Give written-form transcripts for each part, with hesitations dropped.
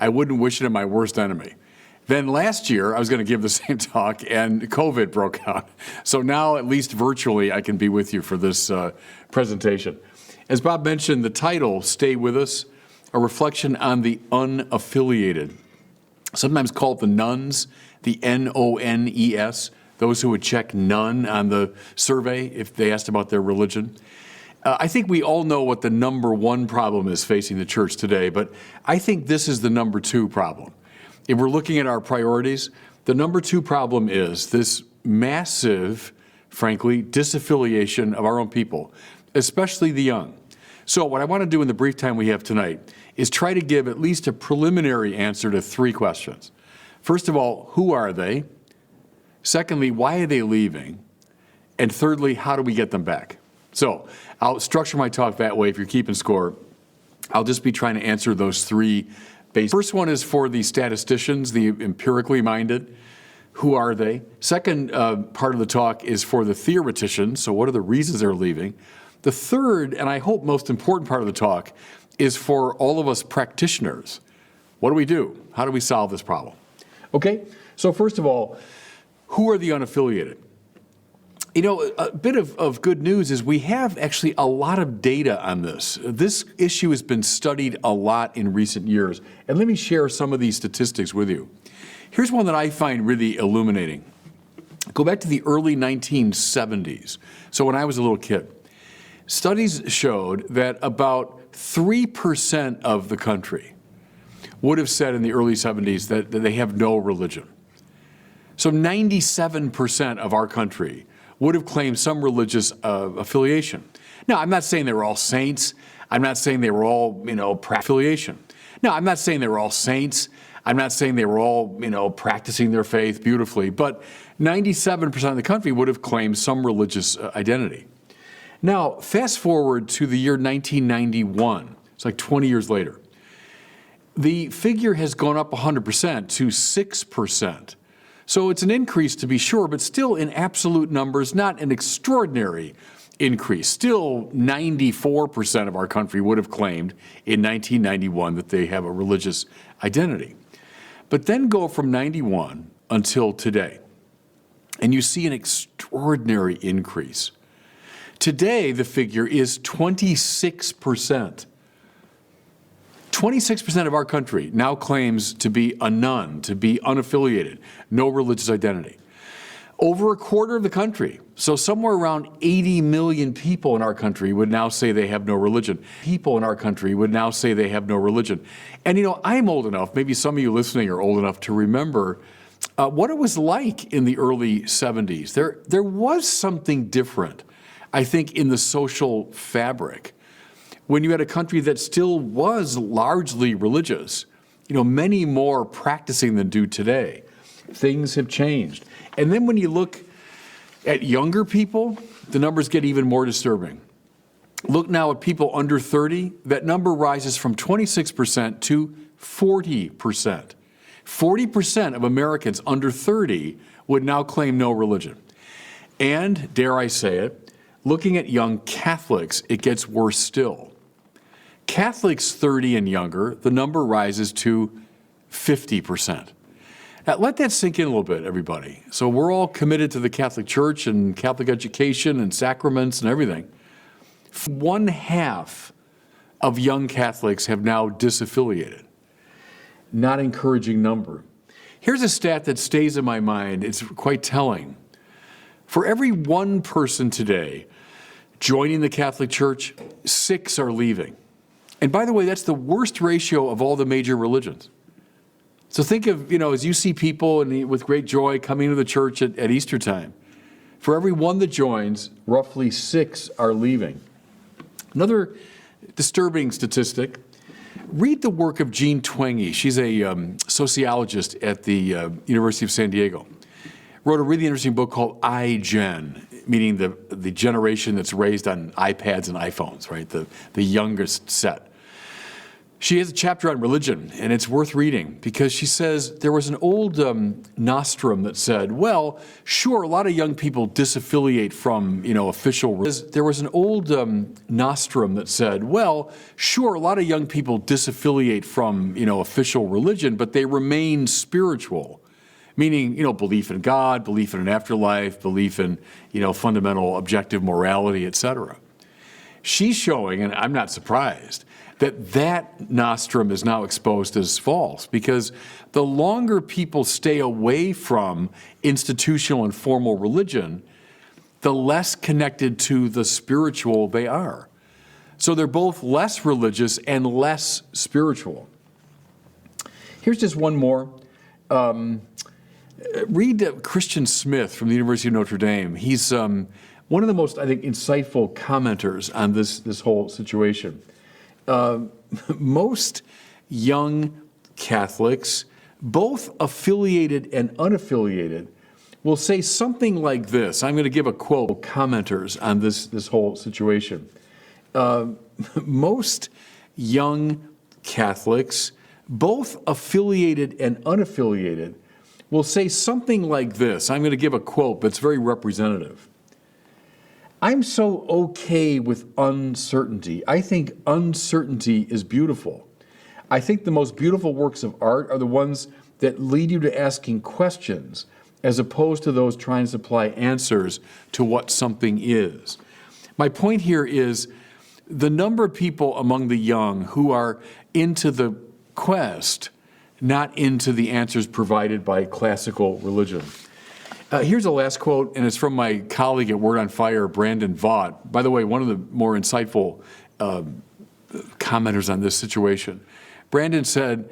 I wouldn't wish it on my worst enemy. Then last year, I was going to give the same talk, and COVID broke out. So now, at least virtually, I can be with you for this presentation. As Bob mentioned, the title, Stay With Us, a reflection on the unaffiliated. Sometimes called the nuns, the N-O-N-E-S, those who would check none on the survey if they asked about their religion. I think we all know what the number one problem is facing the church today, but I think this is the number two problem. If we're looking at our priorities, the number two problem is this massive, frankly, disaffiliation of our own people, especially the young. So what I want to do in the brief time we have tonight is try to give at least a preliminary answer to three questions. First of all, who are they? Secondly, why are they leaving? And thirdly, how do we get them back? So I'll structure my talk that way. If you're keeping score, I'll just be trying to answer those three basic. First one is for the statisticians, the empirically minded. Who are they? Second part of the talk is for the theoreticians. So what are the reasons they're leaving? The third, and I hope most important part of the talk, is for all of us practitioners. What do we do? How do we solve this problem? Okay, so first of all, who are the unaffiliated? You know, a bit of good news is we have actually a lot of data on this. This issue has been studied a lot in recent years. And let me share some of these statistics with you. Here's one that I find really illuminating. Go back to the early 1970s. So when I was a little kid, studies showed that about 3% of the country would have said in the early 70s that they have no religion. So 97% of our country would have claimed some religious affiliation. Now, I'm not saying they were all saints. I'm not saying they were all, affiliation. No, I'm not saying they were all saints. I'm not saying they were all, practicing their faith beautifully. But 97% of the country would have claimed some religious identity. Now, fast forward to the year 1991. It's like 20 years later. The figure has gone up 100% to 6%. So it's an increase to be sure, but still in absolute numbers, not an extraordinary increase. Still 94% of our country would have claimed in 1991 that they have a religious identity. But then go from 91 until today, and you see an extraordinary increase. Today, the figure is 26%. 26% of our country now claims to be a nun, to be unaffiliated, no religious identity. Over a quarter of the country, so somewhere around 80 million people in our country would now say they have no religion. People in our country would now say they have no religion. And I'm old enough, maybe some of you listening are old enough to remember what it was like in the early 70s. There was something different, I think, in the social fabric. When you had a country that still was largely religious, many more practicing than do today. Things have changed. And then when you look at younger people, the numbers get even more disturbing. Look now at people under 30, that number rises from 26% to 40%. 40% of Americans under 30 would now claim no religion. And, dare I say it, looking at young Catholics, it gets worse still. Catholics 30 and younger, the number rises to 50%. Now, let that sink in a little bit, everybody. So we're all committed to the Catholic Church and Catholic education and sacraments and everything. 1/2 of young Catholics have now disaffiliated. Not encouraging number. Here's a stat that stays in my mind. It's quite telling. For every one person today joining the Catholic Church, 6 are leaving. And by the way, that's the worst ratio of all the major religions. So think of, as you see people with great joy coming to the church at Easter time. For every one that joins, roughly 6 are leaving. Another disturbing statistic, read the work of Jean Twenge. She's a sociologist at the University of San Diego. Wrote a really interesting book called iGen, meaning the generation that's raised on iPads and iPhones, right? The youngest set. She has a chapter on religion, and it's worth reading because she says there was an old nostrum that said, well, sure, a lot of young people disaffiliate from, official religion. There was an old nostrum that said, well, sure, a lot of young people disaffiliate from, official religion, but they remain spiritual. Meaning, belief in God, belief in an afterlife, belief in, fundamental objective morality, etc. She's showing, and I'm not surprised, that nostrum is now exposed as false because the longer people stay away from institutional and formal religion, the less connected to the spiritual they are. So they're both less religious and less spiritual. Here's just one more. Read Christian Smith from the University of Notre Dame. He's one of the most, I think, insightful commenters on this whole situation. Most young Catholics, both affiliated and unaffiliated, will say something like this. I'm going to give a quote, commenters on this whole situation. Most young Catholics, both affiliated and unaffiliated, will say something like this. I'm going to give a quote that's very representative. I'm so okay with uncertainty. I think uncertainty is beautiful. I think the most beautiful works of art are the ones that lead you to asking questions as opposed to those trying to supply answers to what something is. My point here is the number of people among the young who are into the quest, not into the answers provided by classical religion. Here's a last quote, and it's from my colleague at Word on Fire, Brandon Vaught. By the way, one of the more insightful commenters on this situation. Brandon said,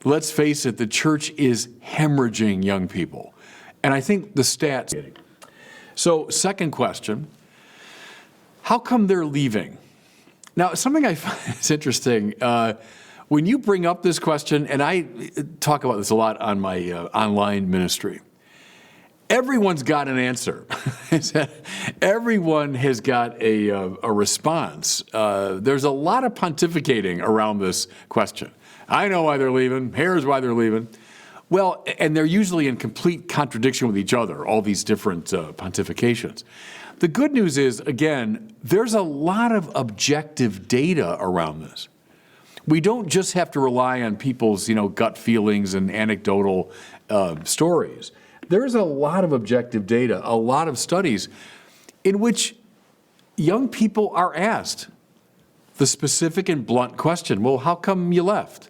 let's face it, the church is hemorrhaging young people. And I think the stats. So, second question, how come they're leaving? Now, something I find is interesting. When you bring up this question, and I talk about this a lot on my online ministry, everyone's got an answer. Everyone has got a response. There's a lot of pontificating around this question. I know why they're leaving. Here's why they're leaving. Well, and they're usually in complete contradiction with each other, all these different pontifications. The good news is, again, there's a lot of objective data around this. We don't just have to rely on people's, gut feelings and anecdotal stories. There's a lot of objective data, a lot of studies in which young people are asked the specific and blunt question, well, how come you left?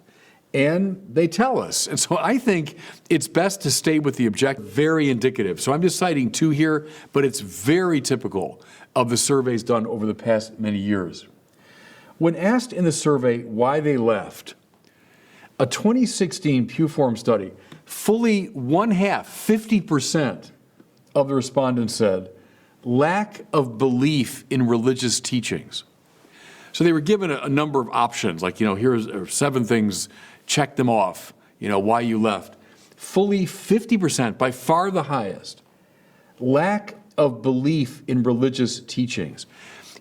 And they tell us. And so I think it's best to stay with the objective, very indicative. So I'm just citing two here, but it's very typical of the surveys done over the past many years. When asked in the survey why they left, a 2016 Pew Forum study, fully 50% of the respondents said, lack of belief in religious teachings. So they were given a number of options, like, here's 7 things, check them off, why you left. Fully 50%, by far the highest, lack of belief in religious teachings.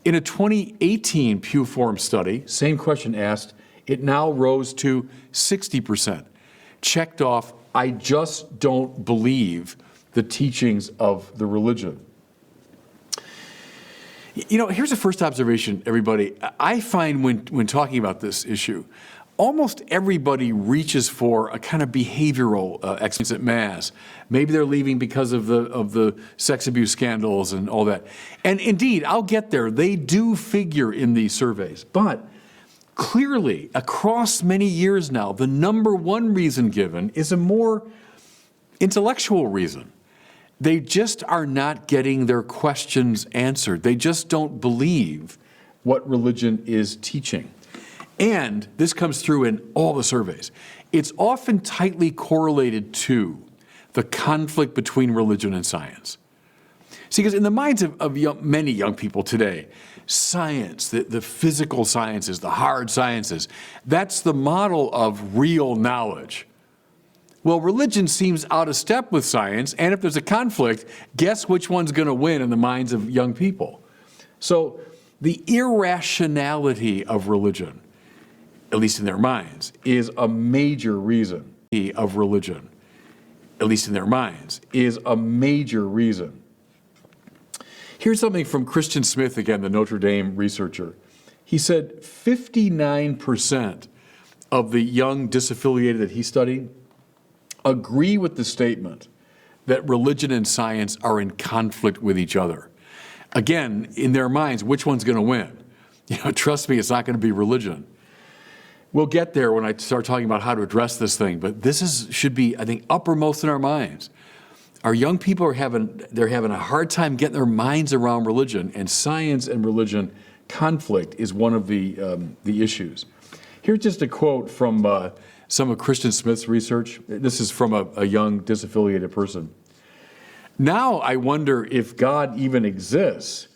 In a 2018 Pew Forum study, same question asked, it now rose to 60%. Checked off, I just don't believe the teachings of the religion. Here's a first observation, everybody. I find when talking about this issue, almost everybody reaches for a kind of behavioral experience at Mass. Maybe they're leaving because of the sex abuse scandals and all that. And indeed, I'll get there. They do figure in these surveys. But clearly, across many years now, the number one reason given is a more intellectual reason. They just are not getting their questions answered. They just don't believe what religion is teaching. And this comes through in all the surveys. It's often tightly correlated to the conflict between religion and science. See, because in the minds of many young people today, science, the physical sciences, the hard sciences, that's the model of real knowledge. Well, religion seems out of step with science, and if there's a conflict, guess which one's going to win in the minds of young people? So the irrationality of religion at least in their minds, is a major reason of religion. At least in their minds, is a major reason. Here's something from Christian Smith, again, the Notre Dame researcher. He said 59% of the young disaffiliated that he studied agree with the statement that religion and science are in conflict with each other. Again, in their minds, which one's going to win? Trust me, it's not going to be religion. We'll get there when I start talking about how to address this thing, but this should be, I think, uppermost in our minds. Our young people are having a hard time getting their minds around religion, and science and religion conflict is one of the issues. Here's just a quote from some of Christian Smith's research. This is from a young disaffiliated person. Now I wonder if God even exists.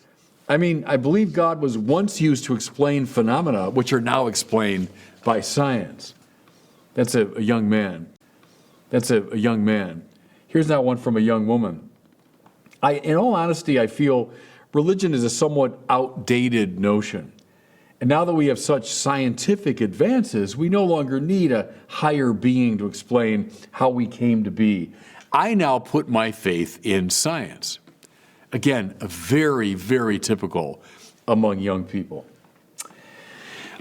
I mean, I believe God was once used to explain phenomena which are now explained by science. That's a young man. That's a young man. Here's now one from a young woman. In all honesty, I feel religion is a somewhat outdated notion. And now that we have such scientific advances, we no longer need a higher being to explain how we came to be. I now put my faith in science. Again, very, very typical among young people.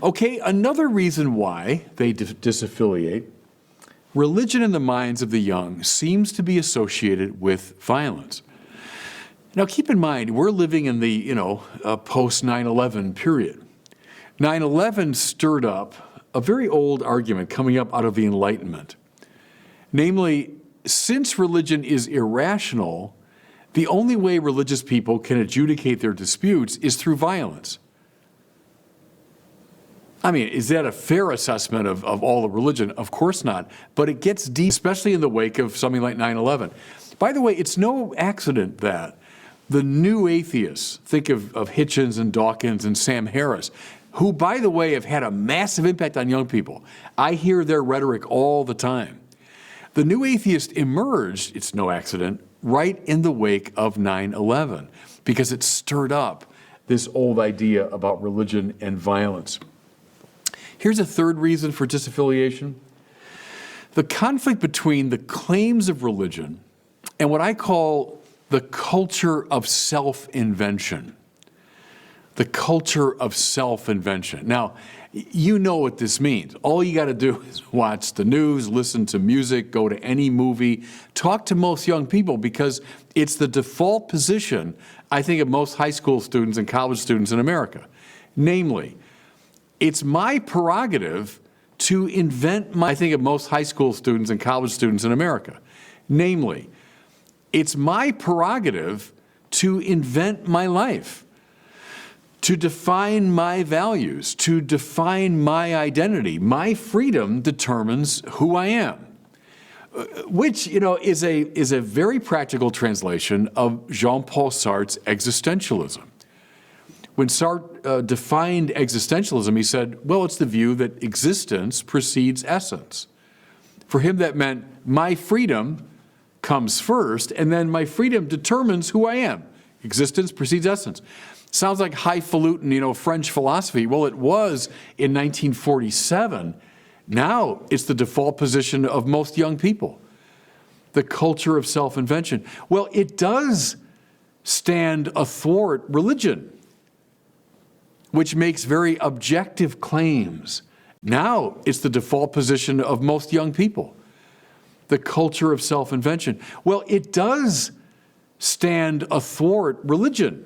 Okay, another reason why they disaffiliate, religion in the minds of the young seems to be associated with violence. Now keep in mind, we're living in the, post 9/11 period. 9/11 stirred up a very old argument coming up out of the Enlightenment. Namely, since religion is irrational, the only way religious people can adjudicate their disputes is through violence. I mean, is that a fair assessment of all of religion? Of course not. But it gets deep, especially in the wake of something like 9/11. By the way, it's no accident that the new atheists, think of Hitchens and Dawkins and Sam Harris, who, by the way, have had a massive impact on young people. I hear their rhetoric all the time. The new atheist emerged, it's no accident, right in the wake of 9/11, because it stirred up this old idea about religion and violence. Here's a third reason for disaffiliation. The conflict between the claims of religion and what I call the culture of self-invention. The culture of self-invention. Now, you know what this means. All you got to do is watch the news, listen to music, go to any movie, talk to most young people, because it's the default position, I think, of most high school students and college students in America. Namely, it's my prerogative to invent my, I think of most high school students and college students in America. Namely, it's my prerogative to invent my life, to define my values, to define my identity. My freedom determines who I am, which, is a very practical translation of Jean-Paul Sartre's existentialism. When Sartre defined existentialism, he said, well, it's the view that existence precedes essence. For him, that meant my freedom comes first, and then my freedom determines who I am. Existence precedes essence. Sounds like highfalutin, French philosophy. Well, it was in 1947. Now it's the default position of most young people. The culture of self-invention. Well, it does stand athwart religion, which makes very objective claims. Now it's the default position of most young people. The culture of self-invention. Well, it does stand athwart religion,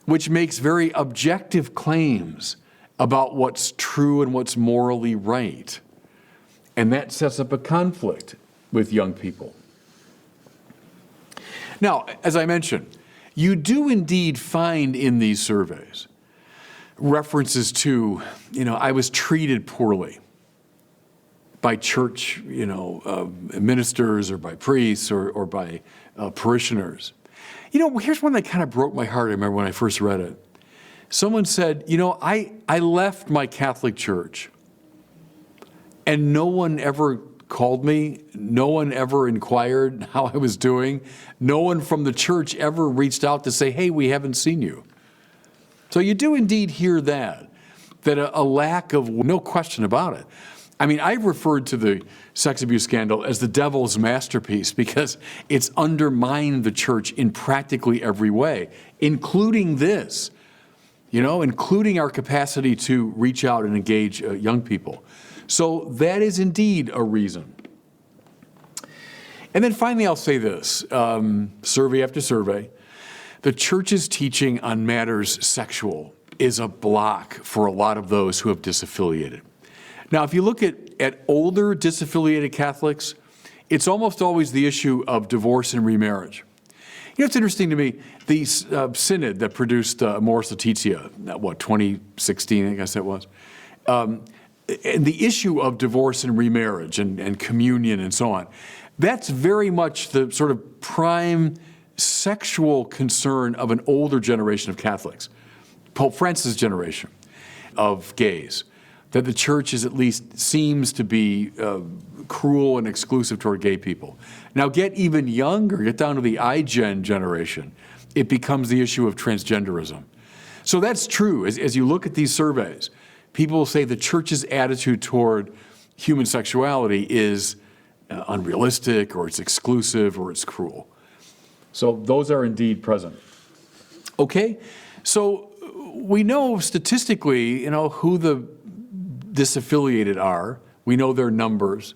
which makes very objective claims about what's true and what's morally right. And that sets up a conflict with young people. Now, as I mentioned, you do indeed find in these surveys references to, I was treated poorly by church, ministers or by priests or by parishioners. Here's one that kind of broke my heart, I remember when I first read it. Someone said, I left my Catholic church and no one ever called me, no one ever inquired how I was doing, no one from the church ever reached out to say, hey, we haven't seen you. So you do indeed hear that that a lack of, no question about it. I mean, I've referred to the sex abuse scandal as the devil's masterpiece because it's undermined the church in practically every way, including this, including our capacity to reach out and engage young people. So that is indeed a reason. And then finally, I'll say this, survey after survey, the church's teaching on matters sexual is a block for a lot of those who have disaffiliated. Now, if you look at older disaffiliated Catholics, it's almost always the issue of divorce and remarriage. It's interesting to me, the synod that produced Amoris Laetitia, 2016, I guess that was, and the issue of divorce and remarriage and communion and so on, that's very much the sort of prime sexual concern of an older generation of Catholics, Pope Francis' generation of gays, that the church is at least seems to be cruel and exclusive toward gay people. Now get even younger, get down to the iGen generation, it becomes the issue of transgenderism. So that's true. As you look at these surveys, people will say the church's attitude toward human sexuality is unrealistic, or it's exclusive, or it's cruel. So those are indeed present. Okay, so we know statistically, who the disaffiliated are. We know their numbers.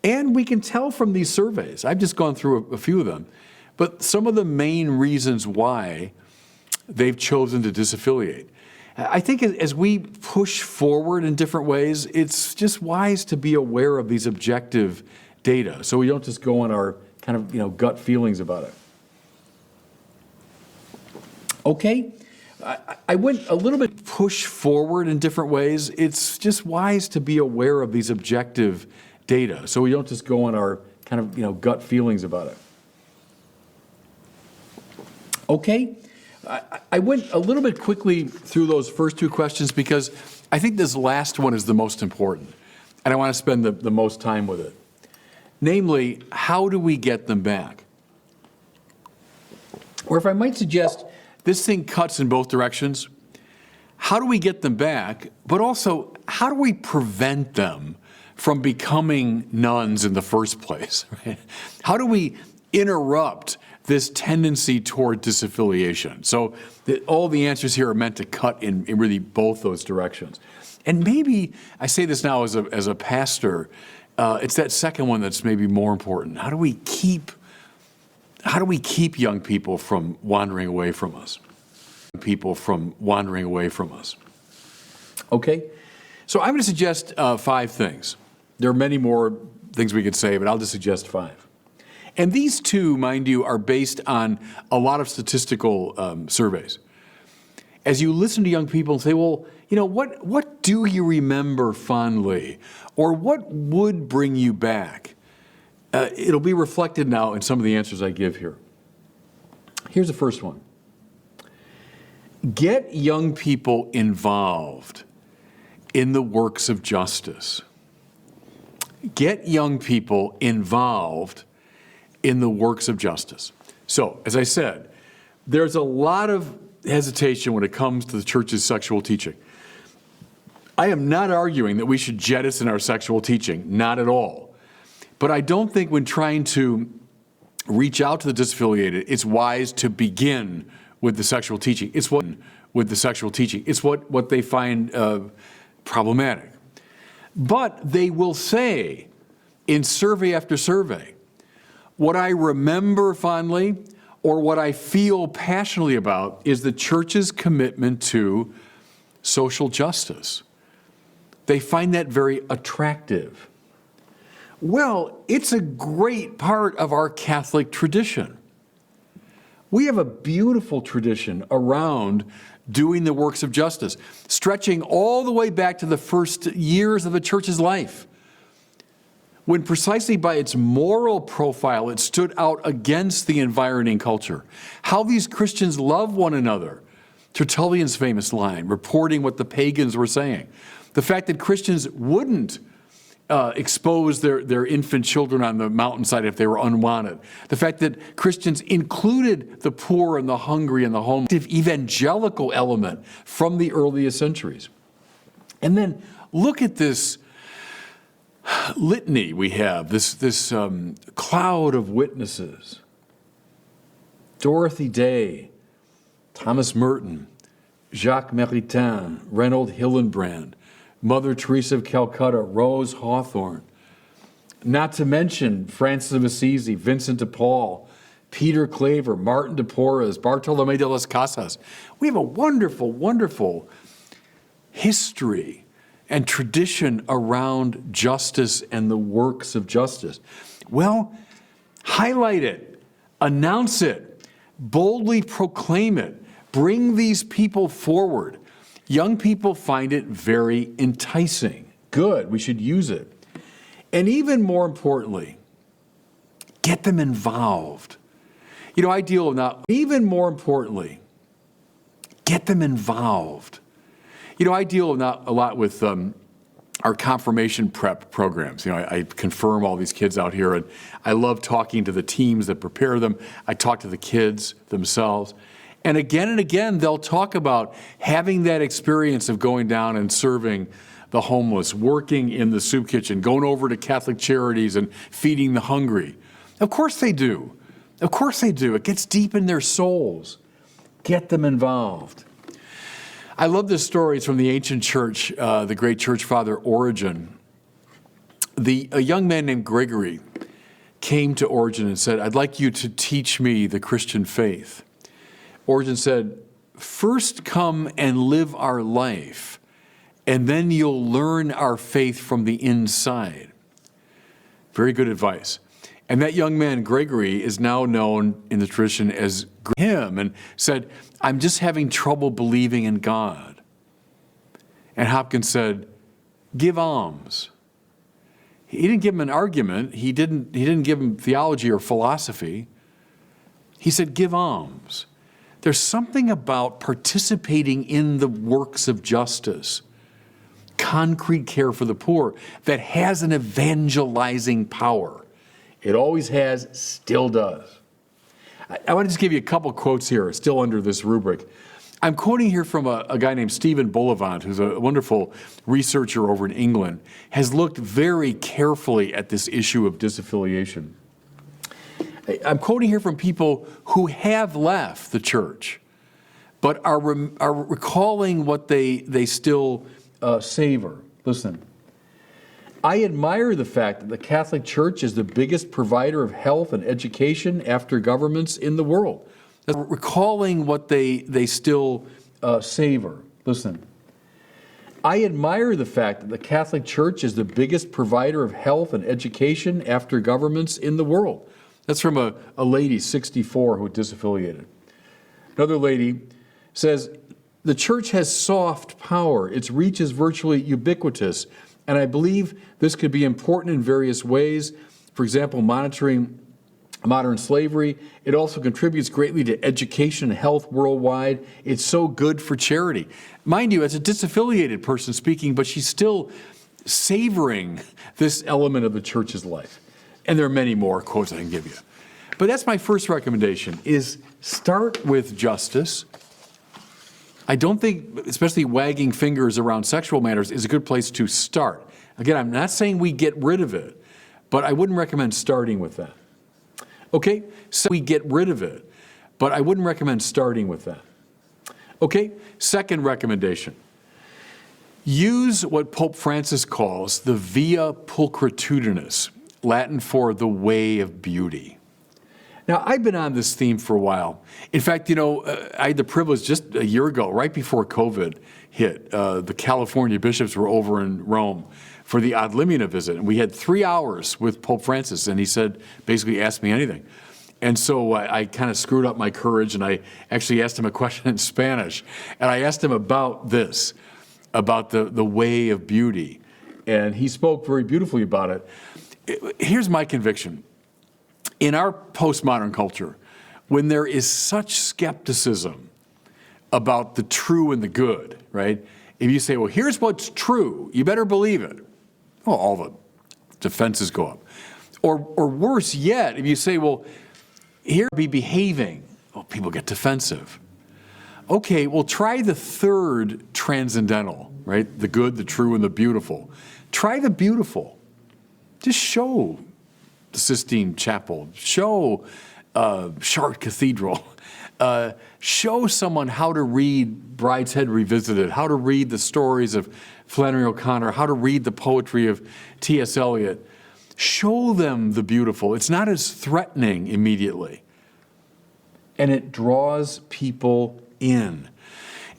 And we can tell from these surveys, I've just gone through a few of them, but some of the main reasons why they've chosen to disaffiliate. I think as we push forward in different ways, it's just wise to be aware of these objective data so we don't just go on our kind of gut feelings about it. Okay. I went a little bit push forward in different ways. It's just wise to be aware of these objective data so we don't just go on our kind of gut feelings about it. Okay, I went a little bit quickly through those first two questions because I think this last one is the most important and I want to spend the most time with it. Namely, how do we get them back? Or if I might suggest, this thing cuts in both directions. How do we get them back? But also, how do we prevent them from becoming nuns in the first place? Right? How do we interrupt this tendency toward disaffiliation? So all the answers here are meant to cut in really both those directions. And maybe, I say this now as a pastor, it's that second one that's maybe more important. How do we keep young people from wandering away from us? Okay? So I'm going to suggest 5 things. There are many more things we could say, but I'll just suggest 5. And these 2, mind you, are based on a lot of statistical surveys. As you listen to young people and say, well, what do you remember fondly? Or what would bring you back? It'll be reflected now in some of the answers I give here. Here's the first one. Get young people involved in the works of justice. Get young people involved in the works of justice. So, as I said, there's a lot of hesitation when it comes to the church's sexual teaching. I am not arguing that we should jettison our sexual teaching, not at all. But I don't think when trying to reach out to the disaffiliated, it's wise to begin with the sexual teaching. It's what they find problematic. But they will say in survey after survey, what I remember fondly or what I feel passionately about is the church's commitment to social justice. They find that very attractive. Well, it's a great part of our Catholic tradition. We have a beautiful tradition around doing the works of justice, stretching all the way back to the first years of the church's life, when precisely by its moral profile it stood out against the environing culture. How these Christians love one another. Tertullian's famous line, reporting what the pagans were saying. The fact that Christians wouldn't expose their infant children on the mountainside if they were unwanted. The fact that Christians included the poor and the hungry and the homeless. Evangelical element from the earliest centuries. And then look at this litany we have, this cloud of witnesses. Dorothy Day, Thomas Merton, Jacques Maritain, Reynold Hillenbrand, Mother Teresa of Calcutta, Rose Hawthorne. Not to mention Francis of Assisi, Vincent de Paul, Peter Claver, Martin de Porres, Bartolomé de las Casas. We have a wonderful, wonderful history and tradition around justice and the works of justice. Well, highlight it, announce it, boldly proclaim it, bring these people forward. Young people find it very enticing. Good, we should use it. And even more importantly, get them involved. You know, I deal with now, even more importantly, get them involved. You know, I deal not a lot with our confirmation prep programs. You know, I confirm all these kids out here, and I love talking to the teams that prepare them. I talk to the kids themselves. And again, they'll talk about having that experience of going down and serving the homeless, working in the soup kitchen, going over to Catholic Charities and feeding the hungry. Of course they do. Of course they do. It gets deep in their souls. Get them involved. I love this story. It's from the ancient church, the great church father Origen. A young man named Gregory came to Origen and said, "I'd like you to teach me the Christian faith." Origen said, "First come and live our life, and then you'll learn our faith from the inside." Very good advice. And that young man, Gregory, is now known in the tradition as him, and said, "I'm just having trouble believing in God." And Hopkins said, "Give alms." He didn't give him an argument. He didn't give him theology or philosophy. He said, "Give alms." There's something about participating in the works of justice, concrete care for the poor, that has an evangelizing power. It always has, still does. I want to just give you a couple quotes here, still under this rubric. I'm quoting here from a guy named Stephen Bullivant, who's a wonderful researcher over in England, has looked very carefully at this issue of disaffiliation. I'm quoting here from people who have left the church, but are recalling what they still savor. Listen. "I admire the fact that the Catholic Church is the biggest provider of health and education after governments in the world." That's recalling what they still savor. Listen. "I admire the fact that the Catholic Church is the biggest provider of health and education after governments in the world." That's from a lady, 64, who disaffiliated. Another lady says, "The church has soft power. Its reach is virtually ubiquitous. And I believe this could be important in various ways. For example, monitoring modern slavery. It also contributes greatly to education and health worldwide. It's so good for charity." Mind you, as a disaffiliated person speaking, but she's still savoring this element of the church's life. And there are many more quotes I can give you. But that's my first recommendation, is start with justice. I don't think, especially wagging fingers around sexual matters, is a good place to start. Again, I'm not saying we get rid of it, but I wouldn't recommend starting with that. Okay, so we get rid of it, but I wouldn't recommend starting with that. Okay, second recommendation. Use what Pope Francis calls the via pulchritudinis, Latin for the way of beauty. Now, I've been on this theme for a while. In fact, I had the privilege just a year ago, right before COVID hit, the California bishops were over in Rome for the Ad Limina visit, and we had 3 hours with Pope Francis, and he said, basically ask me anything. And so I kind of screwed up my courage, and I actually asked him a question in Spanish, and I asked him about this, about the way of beauty, and he spoke very beautifully about it. Here's my conviction. In our postmodern culture, when there is such skepticism about the true and the good, right? If you say, well, here's what's true, you better believe it. Well, all the defenses go up. Or worse yet, if you say, well, here be behaving, well, people get defensive. Okay, well, try the third transcendental, right? The good, the true, and the beautiful. Try the beautiful. Just show the Sistine Chapel. Show Chartres Cathedral. Show someone how to read Brideshead Revisited, how to read the stories of Flannery O'Connor, how to read the poetry of T.S. Eliot. Show them the beautiful. It's not as threatening immediately. And it draws people in.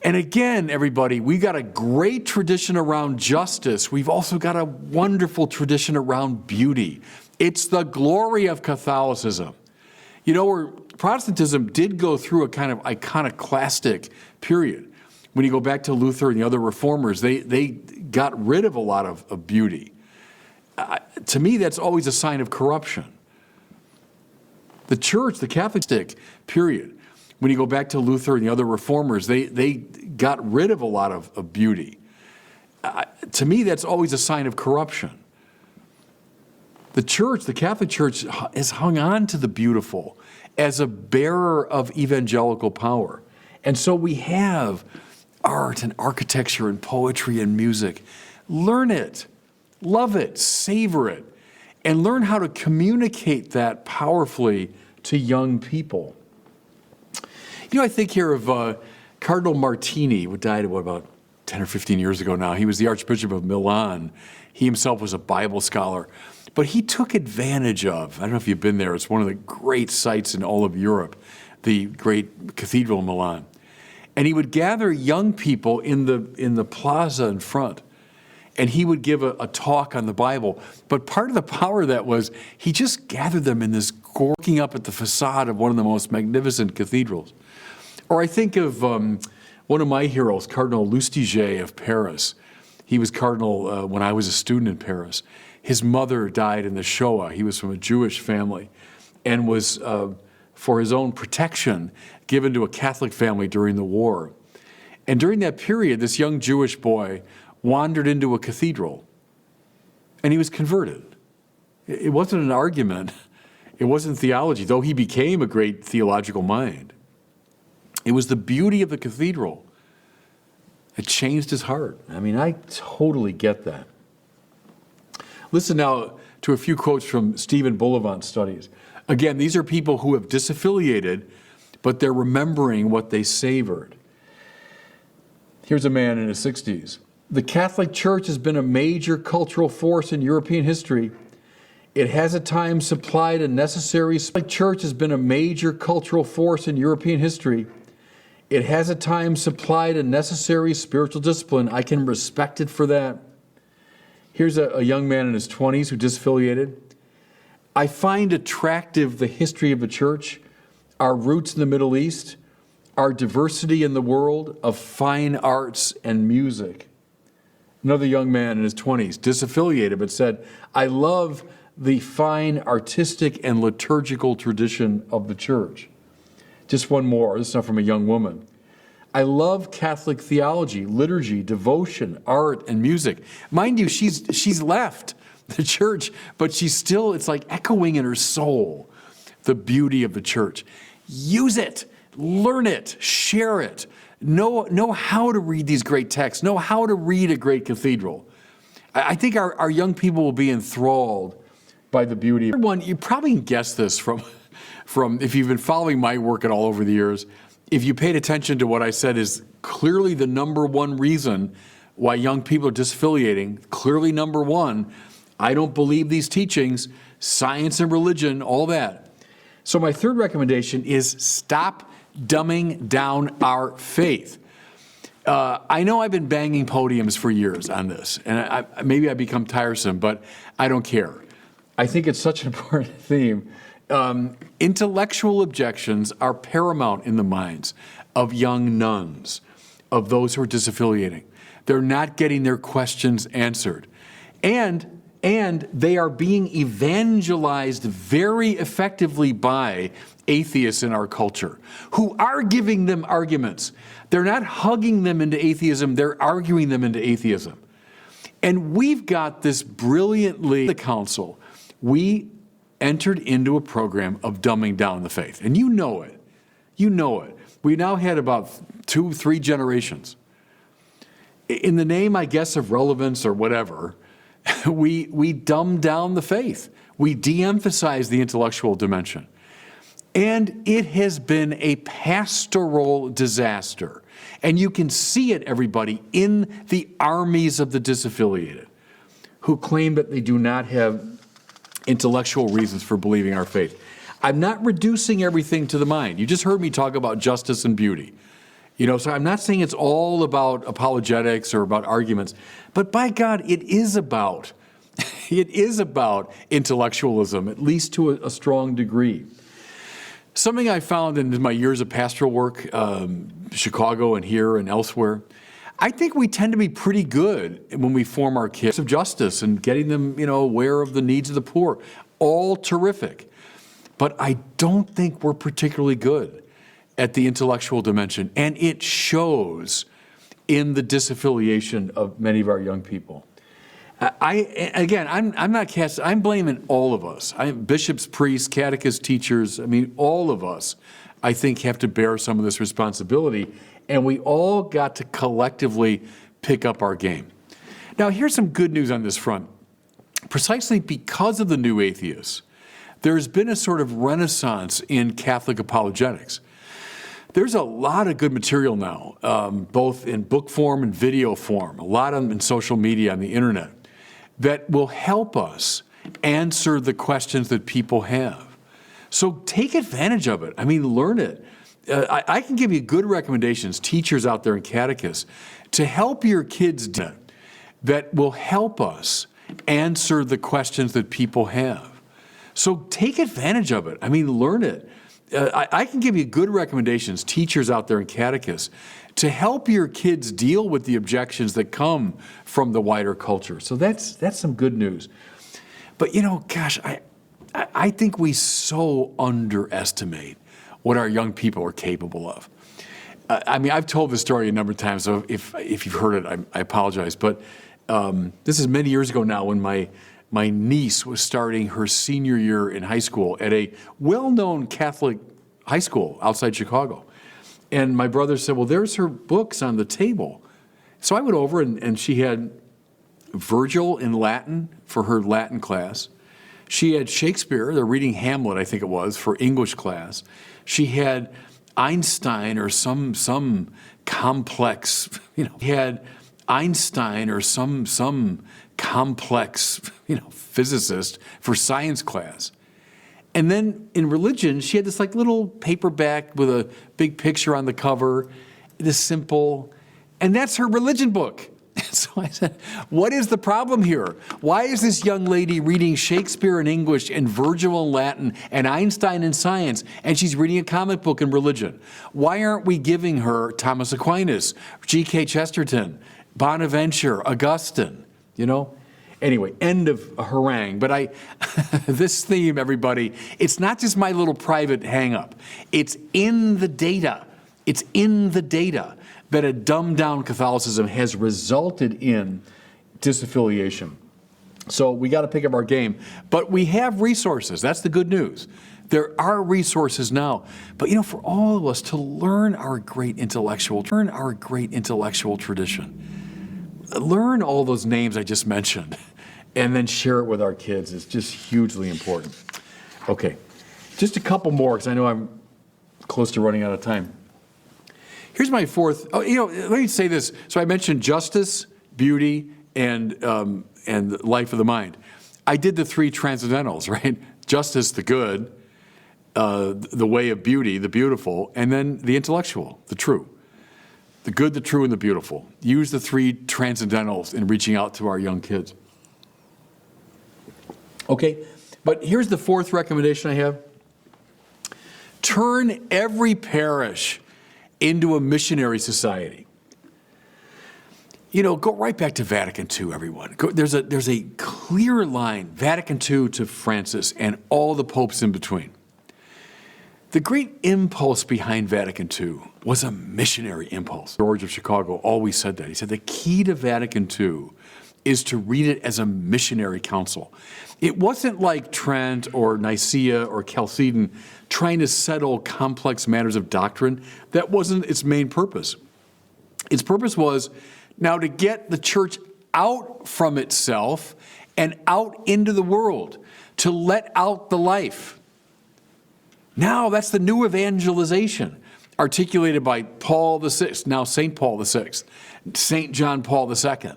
And again, everybody, we've got a great tradition around justice. We've also got a wonderful tradition around beauty. It's the glory of Catholicism. You know, where Protestantism did go through a kind of iconoclastic period. When you go back to Luther and the other reformers, they got rid of a lot of beauty. To me, that's always a sign of corruption. The church, the Catholic period, when you go back to Luther and the other reformers, they got rid of a lot of beauty. To me, that's always a sign of corruption. The church, the Catholic Church, has hung on to the beautiful as a bearer of evangelical power. And so we have art and architecture and poetry and music. Learn it, love it, savor it, and learn how to communicate that powerfully to young people. You know, I think here of Cardinal Martini, who died, about 10 or 15 years ago now. He was the Archbishop of Milan. He himself was a Bible scholar. But he took advantage of, I don't know if you've been there, it's one of the great sites in all of Europe, the great Cathedral in Milan. And he would gather young people in the plaza in front, and he would give a talk on the Bible. But part of the power of that was he just gathered them in this, looking up at the facade of one of the most magnificent cathedrals. Or I think of one of my heroes, Cardinal Lustiger of Paris. He was cardinal when I was a student in Paris. His mother died in the Shoah. He was from a Jewish family and was, for his own protection, given to a Catholic family during the war. And during that period, this young Jewish boy wandered into a cathedral, and he was converted. It wasn't an argument. It wasn't theology, though he became a great theological mind. It was the beauty of the cathedral. It changed his heart. I mean, I totally get that. Listen now to a few quotes from Stephen Bullivant's studies. Again, these are people who have disaffiliated, but they're remembering what they savored. Here's a man in his 60s. The Catholic Church has been a major cultural force in European history. It has at times supplied a necessary... The Catholic Church has been a major cultural force in European history. It has at times supplied a necessary spiritual discipline. I can respect it for that. Here's a young man in his 20s who disaffiliated. I find attractive the history of the church, our roots in the Middle East, our diversity in the world of fine arts and music. Another young man in his 20s, disaffiliated, but said, I love the fine artistic and liturgical tradition of the church. Just one more, this is not from a young woman. I love Catholic theology, liturgy, devotion, art, and music. Mind you, she's left the church, but she's still, it's like echoing in her soul, the beauty of the church. Use it, learn it, share it. Know how to read these great texts. Know how to read a great cathedral. I think our young people will be enthralled by the beauty. One, you probably can guess this from if you've been following my work at all over the years. If you paid attention to what I said is clearly the number one reason why young people are disaffiliating, clearly number one, I don't believe these teachings, science and religion, all that. So my third recommendation is stop dumbing down our faith. I know I've been banging podiums for years on this, and maybe I become tiresome, but I don't care. I think it's such an important theme. Intellectual objections are paramount in the minds of young nuns, of those who are disaffiliating. They're not getting their questions answered. And they are being evangelized very effectively by atheists in our culture, who are giving them arguments. They're not hugging them into atheism, they're arguing them into atheism. And we've got this brilliantly, the council, we entered into a program of dumbing down the faith. And you know it. You know it. We now had about 2-3 generations. in the name, I guess, of relevance or whatever, we dumb down the faith. We de-emphasize the intellectual dimension. And it has been a pastoral disaster. And you can see it, everybody, in the armies of the disaffiliated who claim that they do not have intellectual reasons for believing our faith. I'm not reducing everything to the mind. You just heard me talk about justice and beauty. So I'm not saying it's all about apologetics or about arguments, but by God, it is about intellectualism, at least to a strong degree. Something I found in my years of pastoral work, Chicago and here and elsewhere, I think we tend to be pretty good when we form our kids of justice and getting them, aware of the needs of the poor. All terrific. But I don't think we're particularly good at the intellectual dimension, and it shows in the disaffiliation of many of our young people. I'm blaming all of us. Bishops, priests, catechists, teachers, all of us, I think, have to bear some of this responsibility, and we all got to collectively pick up our game. Now, here's some good news on this front. Precisely because of the new atheists, there's been a sort of renaissance in Catholic apologetics. There's a lot of good material now, both in book form and video form, a lot of them in social media, on the internet, that will help us answer the questions that people have. So take advantage of it. Learn it. I can give you good recommendations, teachers out there and catechists, to help your kids that will help us answer the questions that people have. So take advantage of it. Learn it. I can give you good recommendations, teachers out there and catechists, to help your kids deal with the objections that come from the wider culture. So that's some good news. But I think we so underestimate what our young people are capable of. I've told this story a number of times, so if you've heard it, I apologize. But this is many years ago now, when my niece was starting her senior year in high school at a well-known Catholic high school outside Chicago. And my brother said, well, there's her books on the table. So I went over, and she had Virgil in Latin for her Latin class. She had Shakespeare, they're reading Hamlet, I think it was, for English class. She had Einstein or some complex, had Einstein or some complex, physicist for science class. And then in religion, she had this little paperback with a big picture on the cover, this simple, and that's her religion book. So I said, what is the problem here? Why is this young lady reading Shakespeare in English and Virgil in Latin and Einstein in science, and she's reading a comic book in religion? Why aren't we giving her Thomas Aquinas, G.K. Chesterton, Bonaventure, Augustine, Anyway, end of a harangue. But this theme, everybody, it's not just my little private hang-up. It's in the data. It's in the data that a dumbed-down Catholicism has resulted in disaffiliation. So we got to pick up our game. But we have resources. That's the good news. There are resources now. But, for all of us to learn our great intellectual tradition, learn all those names I just mentioned, and then share it with our kids is just hugely important. Okay, just a couple more, because I know I'm close to running out of time. Here's my fourth. Let me say this. So I mentioned justice, beauty, and the life of the mind. I did the three transcendentals, right? Justice, the good, the way of beauty, the beautiful, and then the intellectual, the true. The good, the true, and the beautiful. Use the three transcendentals in reaching out to our young kids. Okay, but here's the fourth recommendation I have. Turn every parish into a missionary society. Go right back to Vatican II, everyone. There's a clear line, Vatican II to Francis and all the popes in between. The great impulse behind Vatican II was a missionary impulse. George of Chicago always said that. He said the key to Vatican II is to read it as a missionary council. It wasn't like Trent or Nicaea or Chalcedon trying to settle complex matters of doctrine. That wasn't its main purpose. Its purpose was Now, to get the church out from itself and out into the world, to let out the life. Now, that's the new evangelization, articulated by Paul VI, now St. Paul VI, St. John Paul II,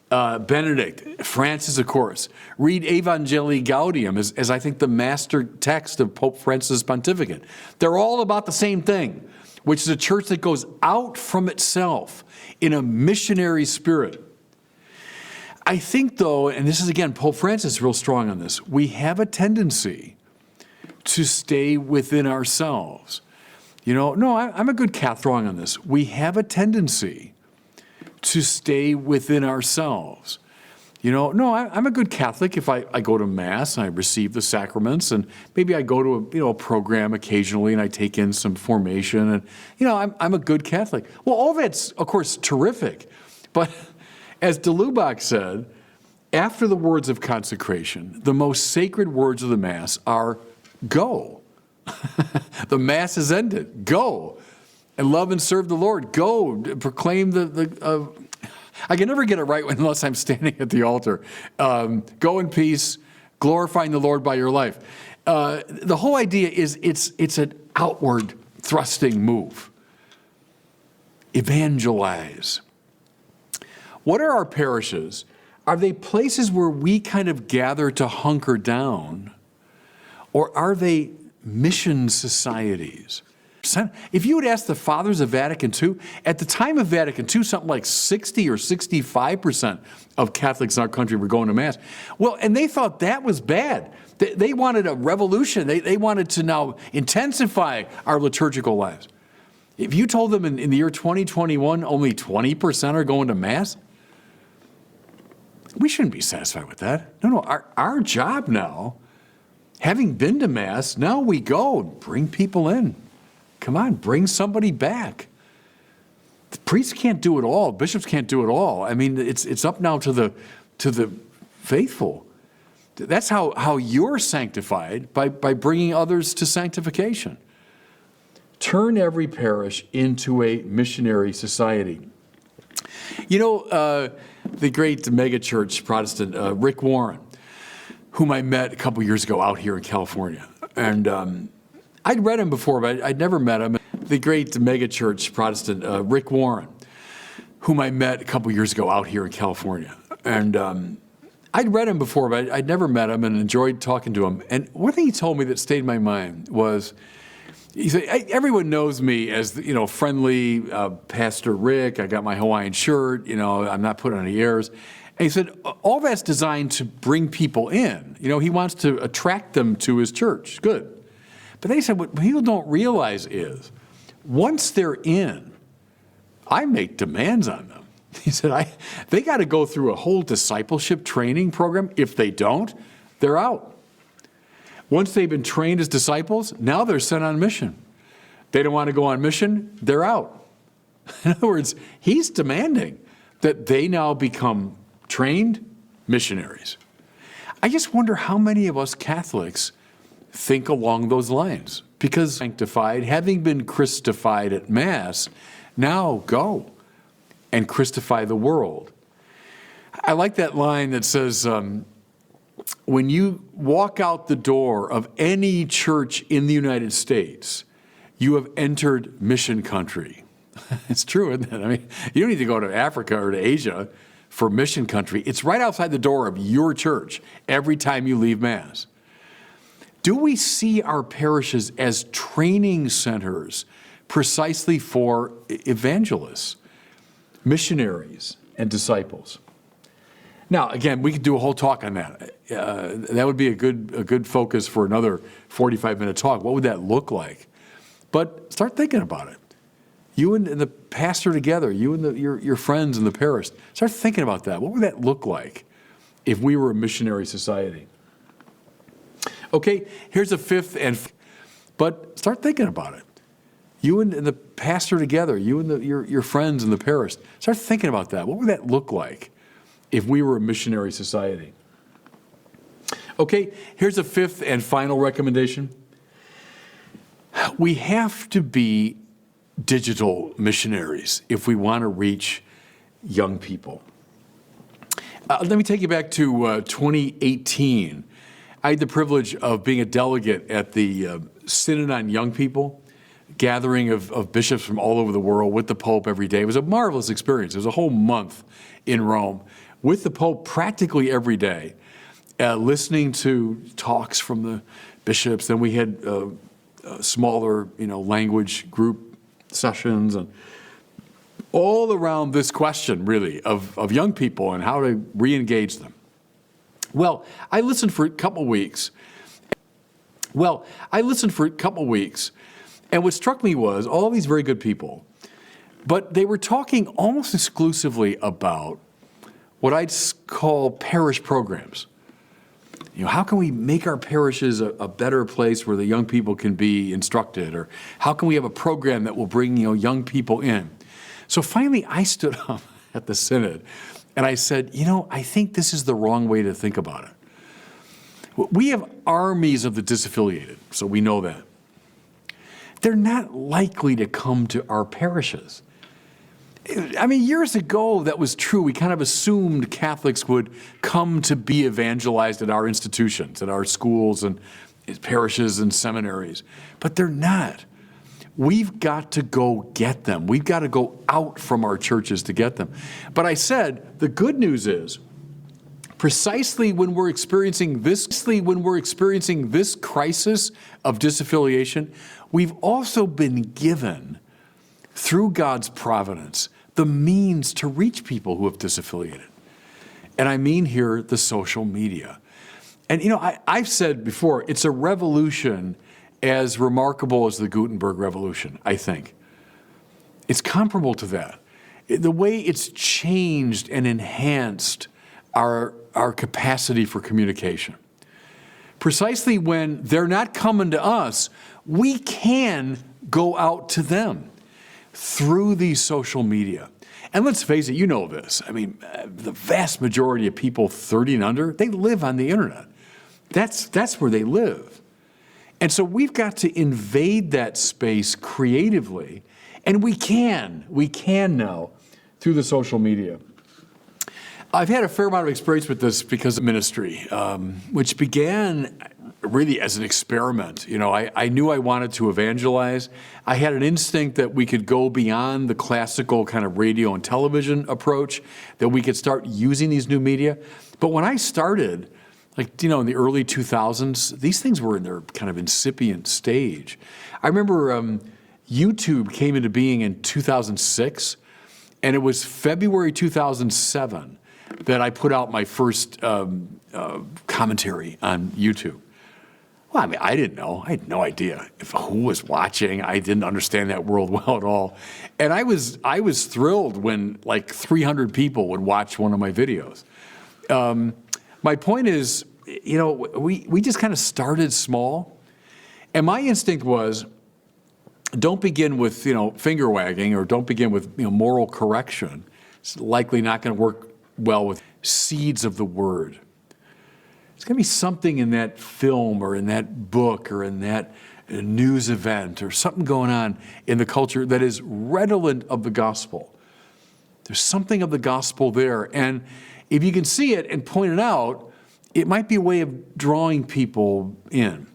Benedict, Francis, of course. Read Evangelii Gaudium as I think the master text of Pope Francis' pontificate. They're all about the same thing, which is a church that goes out from itself in a missionary spirit. I think, though, and this is, again, Pope Francis is real strong on this, we have a tendency to stay within ourselves. No, I'm a good Catholic strong on this. We have a tendency to stay within ourselves. No, I'm a good Catholic if I go to Mass and I receive the sacraments, and maybe I go to a program occasionally and I take in some formation, and I'm a good Catholic. Well, all that's, of course, terrific, but as de Lubac said, after the words of consecration, the most sacred words of the Mass are go. The Mass is ended. Go and love and serve the Lord. Go proclaim I can never get it right unless I'm standing at the altar. Go in peace, glorifying the Lord by your life. The whole idea is it's an outward thrusting move. Evangelize. What are our parishes? Are they places where we kind of gather to hunker down, or are they mission societies? If you would ask the fathers of Vatican II, at the time of Vatican II, something like 60 or 65% of Catholics in our country were going to Mass. Well, and they thought that was bad. They wanted a revolution. They wanted to now intensify our liturgical lives. If you told them in the year 2021 only 20% are going to Mass, we shouldn't be satisfied with that. No, our job now, having been to Mass, now we go and bring people in. Come on, bring somebody back. The priests can't do it all. Bishops can't do it all. I mean, it's up now to the faithful. That's how you're sanctified, by bringing others to sanctification. Turn every parish into a missionary society. The great megachurch Protestant, Rick Warren, whom I met a couple years ago out here in California. And I'd read him before, but I'd never met him. The great megachurch Protestant, Rick Warren, whom I met a couple years ago out here in California. And I'd read him before, but I'd never met him and enjoyed talking to him. And one thing he told me that stayed in my mind was, he said, everyone knows me as, friendly Pastor Rick. I got my Hawaiian shirt, I'm not putting on any airs. And he said, all that's designed to bring people in. He wants to attract them to his church. Good. But they said, what people don't realize is, once they're in, I make demands on them. He said, they got to go through a whole discipleship training program. If they don't, they're out. Once they've been trained as disciples, now they're sent on mission. They don't want to go on mission, they're out. In other words, he's demanding that they now become trained missionaries. I just wonder how many of us Catholics think along those lines. Because sanctified, having been Christified at Mass, now go and Christify the world. I like that line that says, when you walk out the door of any church in the United States, you have entered mission country. It's true, isn't it? I mean, you don't need to go to Africa or to Asia for mission country. It's right outside the door of your church every time you leave Mass. Do we see our parishes as training centers precisely for evangelists, missionaries, and disciples? Now, again, we could do a whole talk on that. That would be a good focus for another 45-minute talk. What would that look like? But start thinking about it. You and the pastor together, you and your friends in the parish, start thinking about that. What would that look like if we were a missionary society? Okay, here's a fifth but start thinking about it. You and the pastor together, you and your friends in the parish, start thinking about that. What would that look like if we were a missionary society? Okay, here's a fifth and final recommendation. We have to be digital missionaries if we want to reach young people. Let me take you back to 2018. I had the privilege of being a delegate at the Synod on Young People, gathering of bishops from all over the world with the Pope every day. It was a marvelous experience. It was a whole month in Rome with the Pope practically every day, listening to talks from the bishops. Then we had smaller, language group sessions and all around this question, really, of young people and how to re-engage them. Well, I listened for a couple weeks. And what struck me was all these very good people, but they were talking almost exclusively about what I'd call parish programs. How can we make our parishes a better place where the young people can be instructed? Or how can we have a program that will bring, young people in? So finally, I stood up at the Synod and I said, I think this is the wrong way to think about it. We have armies of the disaffiliated, so we know that. They're not likely to come to our parishes. Years ago, that was true. We kind of assumed Catholics would come to be evangelized at our institutions, at our schools and parishes and seminaries. But they're not. We've got to go get them. We've got to go out from our churches to get them. But I said, the good news is, precisely when we're experiencing this crisis of disaffiliation, we've also been given, through God's providence, the means to reach people who have disaffiliated. And I mean here the social media. And I've said before, it's a revolution as remarkable as the Gutenberg Revolution, I think. It's comparable to that. The way it's changed and enhanced our capacity for communication. Precisely when they're not coming to us, we can go out to them through these social media. And let's face it, you know this. The vast majority of people 30 and under, they live on the internet. That's where they live. And so we've got to invade that space creatively, and we can now through the social media. I've had a fair amount of experience with this because of ministry, which began really as an experiment. I knew I wanted to evangelize. I had an instinct that we could go beyond the classical kind of radio and television approach, that we could start using these new media. But when I started, in the early 2000s, these things were in their kind of incipient stage. I remember YouTube came into being in 2006, and it was February 2007 that I put out my first commentary on YouTube. Well, I didn't know. I had no idea who was watching. I didn't understand that world well at all. And I was thrilled when 300 people would watch one of my videos. My point is, we just kind of started small. And my instinct was, don't begin with, finger wagging, or don't begin with, moral correction. It's likely not going to work well with seeds of the word. There's going to be something in that film or in that book or in that news event or something going on in the culture that is redolent of the gospel. There's something of the gospel there. And if you can see it and point it out, it might be a way of drawing people in.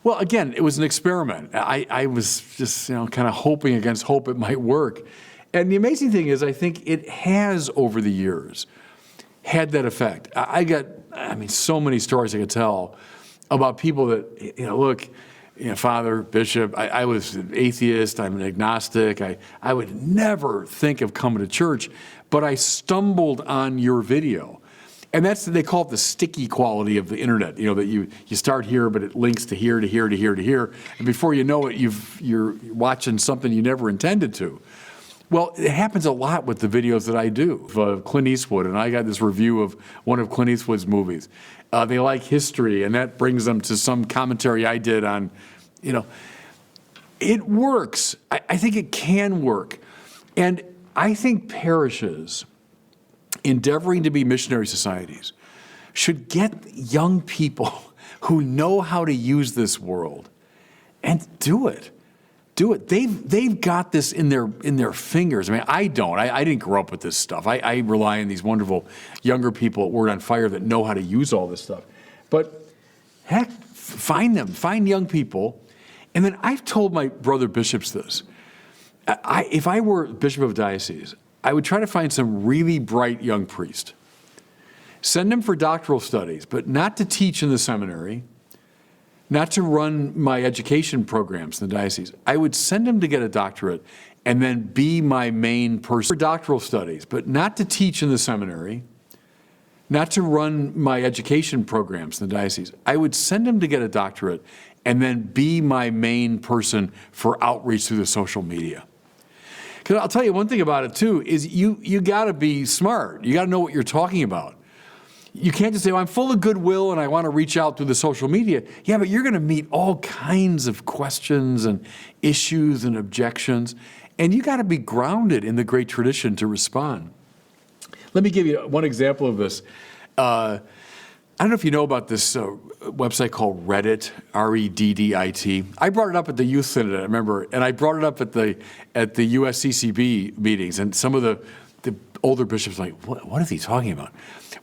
Well, again, it was an experiment. I was just, kind of hoping against hope it might work. And the amazing thing is, I think it has, over the years, had that effect. I got, so many stories I could tell about people that, look, Father, Bishop, I was an atheist, I'm an agnostic, I would never think of coming to church, but I stumbled on your video. And they call it the sticky quality of the internet, that you start here, but it links to here, to here, to here, to here. And before you know it, you're watching something you never intended to. Well, it happens a lot with the videos that I do of Clint Eastwood, and I got this review of one of Clint Eastwood's movies. They like history, and that brings them to some commentary I did on, it works. I think it can work. And I think parishes endeavoring to be missionary societies should get young people who know how to use this world and do it. do it. They've got this in their fingers. I mean, I don't. I didn't grow up with this stuff. I rely on these wonderful younger people at Word on Fire that know how to use all this stuff. But heck, find them. Find young people. And then I've told my brother bishops this. If I were bishop of a diocese, I would try to find some really bright young priest. Send them for doctoral studies, but not to teach in the seminary, not to run my education programs in the diocese. I would send them to get a doctorate and then be my main person for doctoral studies, but not to teach in the seminary, not to run my education programs in the diocese. I would send them to get a doctorate and then be my main person for outreach through the social media. Because I'll tell you one thing about it too, is you gotta be smart. You gotta know what you're talking about. You can't just say, well, I'm full of goodwill and I want to reach out through the social media. Yeah, but you're going to meet all kinds of questions and issues and objections, and you got to be grounded in the great tradition to respond. Let me give you one example of this. I don't know if you know about this website called Reddit, R-E-D-D-I-T. I brought it up at the Youth Synod, I remember, and I brought it up at the USCCB meetings, and some of the older bishops were like, what is he talking about?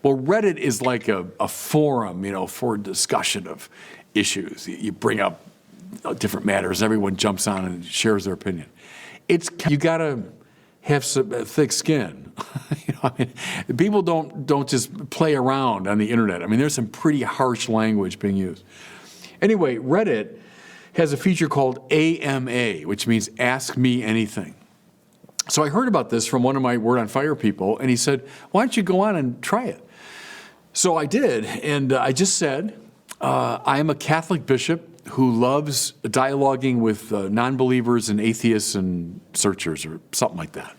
Well, Reddit is like a forum, for discussion of issues. You bring up different matters, everyone jumps on and shares their opinion. You got to have some thick skin. People don't just play around on the internet. I mean, there's some pretty harsh language being used. Anyway, Reddit has a feature called AMA, which means Ask Me Anything. So I heard about this from one of my Word on Fire people, and he said, why don't you go on and try it? So I did, and I just said, I am a Catholic bishop who loves dialoguing with non-believers and atheists and searchers or something like that,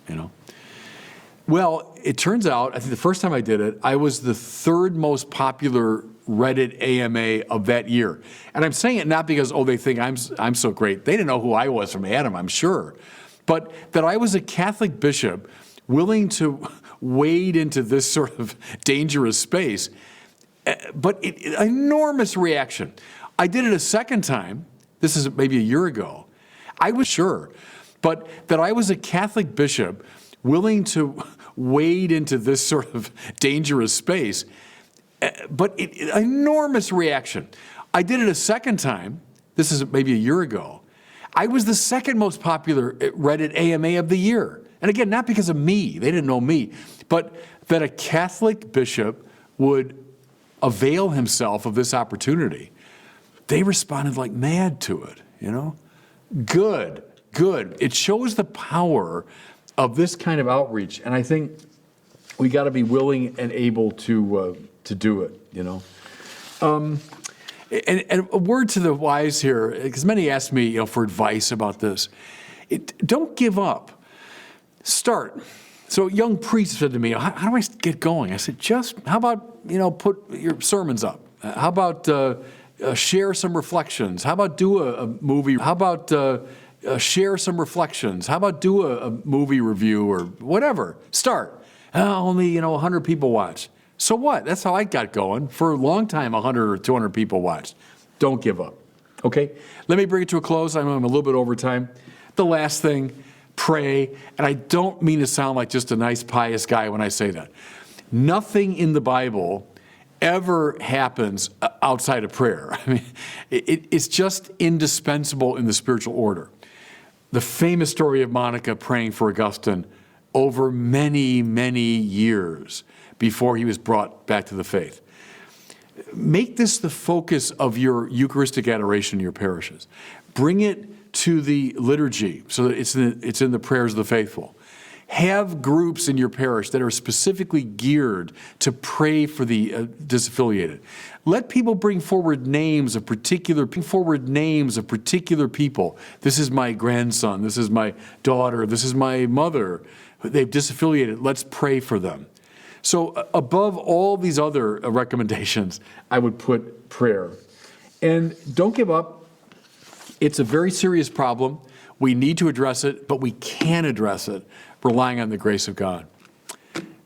Well, it turns out, I think the first time I did it, I was the third most popular Reddit AMA of that year. And I'm saying it not because, they think I'm so great. They didn't know who I was from Adam, I'm sure. But that I was a Catholic bishop willing to wade into this sort of dangerous space. But enormous reaction. I did it a second time. This is maybe a year ago. I was sure. But that I was a Catholic bishop willing to wade into this sort of dangerous space. But enormous reaction. I did it a second time. This is maybe a year ago. I was the second most popular Reddit AMA of the year. And again, not because of me, they didn't know me, but that a Catholic bishop would avail himself of this opportunity. They responded like mad to it, Good. It shows the power of this kind of outreach, and I think we got to be willing and able to do it, And a word to the wise here, because many ask me, for advice about this. Don't give up. Start. So young priests said to me, how do I get going? I said, how about, put your sermons up? How about share some reflections? How about do a movie? How about share some reflections? How about do a movie review or whatever? Start. Only, 100 people watch. So what? That's how I got going. For a long time, 100 or 200 people watched. Don't give up. Okay? Let me bring it to a close. I'm a little bit over time. The last thing, pray. And I don't mean to sound like just a nice, pious guy when I say that. Nothing in the Bible ever happens outside of prayer. I mean, it's just indispensable in the spiritual order. The famous story of Monica praying for Augustine over many, many years before he was brought back to the faith. Make this the focus of your Eucharistic adoration in your parishes. Bring it to the liturgy so that it's in the prayers of the faithful. Have groups in your parish that are specifically geared to pray for the disaffiliated. Let people bring forward names of particular people. This is my grandson. This is my daughter. This is my mother. They've disaffiliated. Let's pray for them. So above all these other recommendations, I would put prayer. And don't give up. It's a very serious problem. We need to address it, but we can address it relying on the grace of God.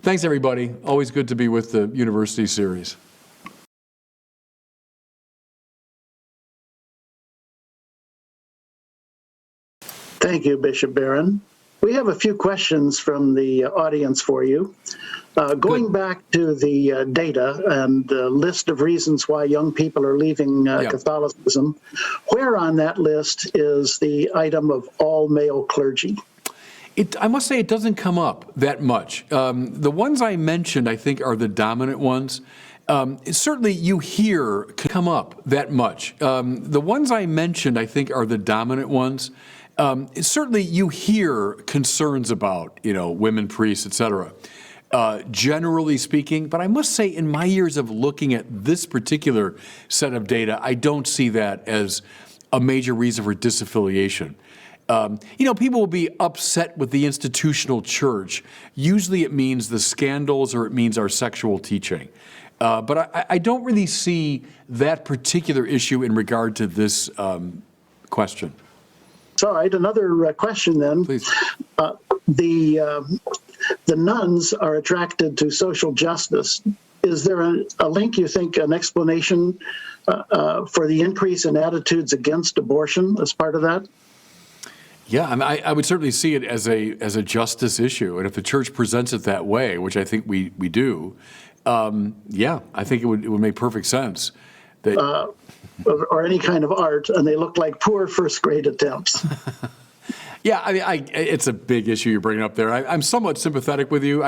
Thanks, everybody. Always good to be with the University Series. Thank you, Bishop Barron. We have a few questions from the audience for you. Going back to the data and the list of reasons why young people are leaving Catholicism, where on that list is the item of all male clergy? I must say it doesn't come up that much. The ones I mentioned, I think, are the dominant ones. Certainly you hear come up that much. The ones I mentioned, I think, are the dominant ones. Certainly you hear concerns about, women priests, et cetera, generally speaking. But I must say, in my years of looking at this particular set of data, I don't see that as a major reason for disaffiliation. People will be upset with the institutional church. Usually it means the scandals or it means our sexual teaching. But I don't really see that particular issue in regard to this question. All right, another question then. Please. The nuns are attracted to social justice. Is there a link, you think, an explanation for the increase in attitudes against abortion as part of that? Yeah, I would certainly see it as a justice issue, and if the church presents it that way, which I think we do, I think it would make perfect sense. Or any kind of art, and they look like poor first-grade attempts. Yeah, it's a big issue you're bringing up there. I'm somewhat sympathetic with you.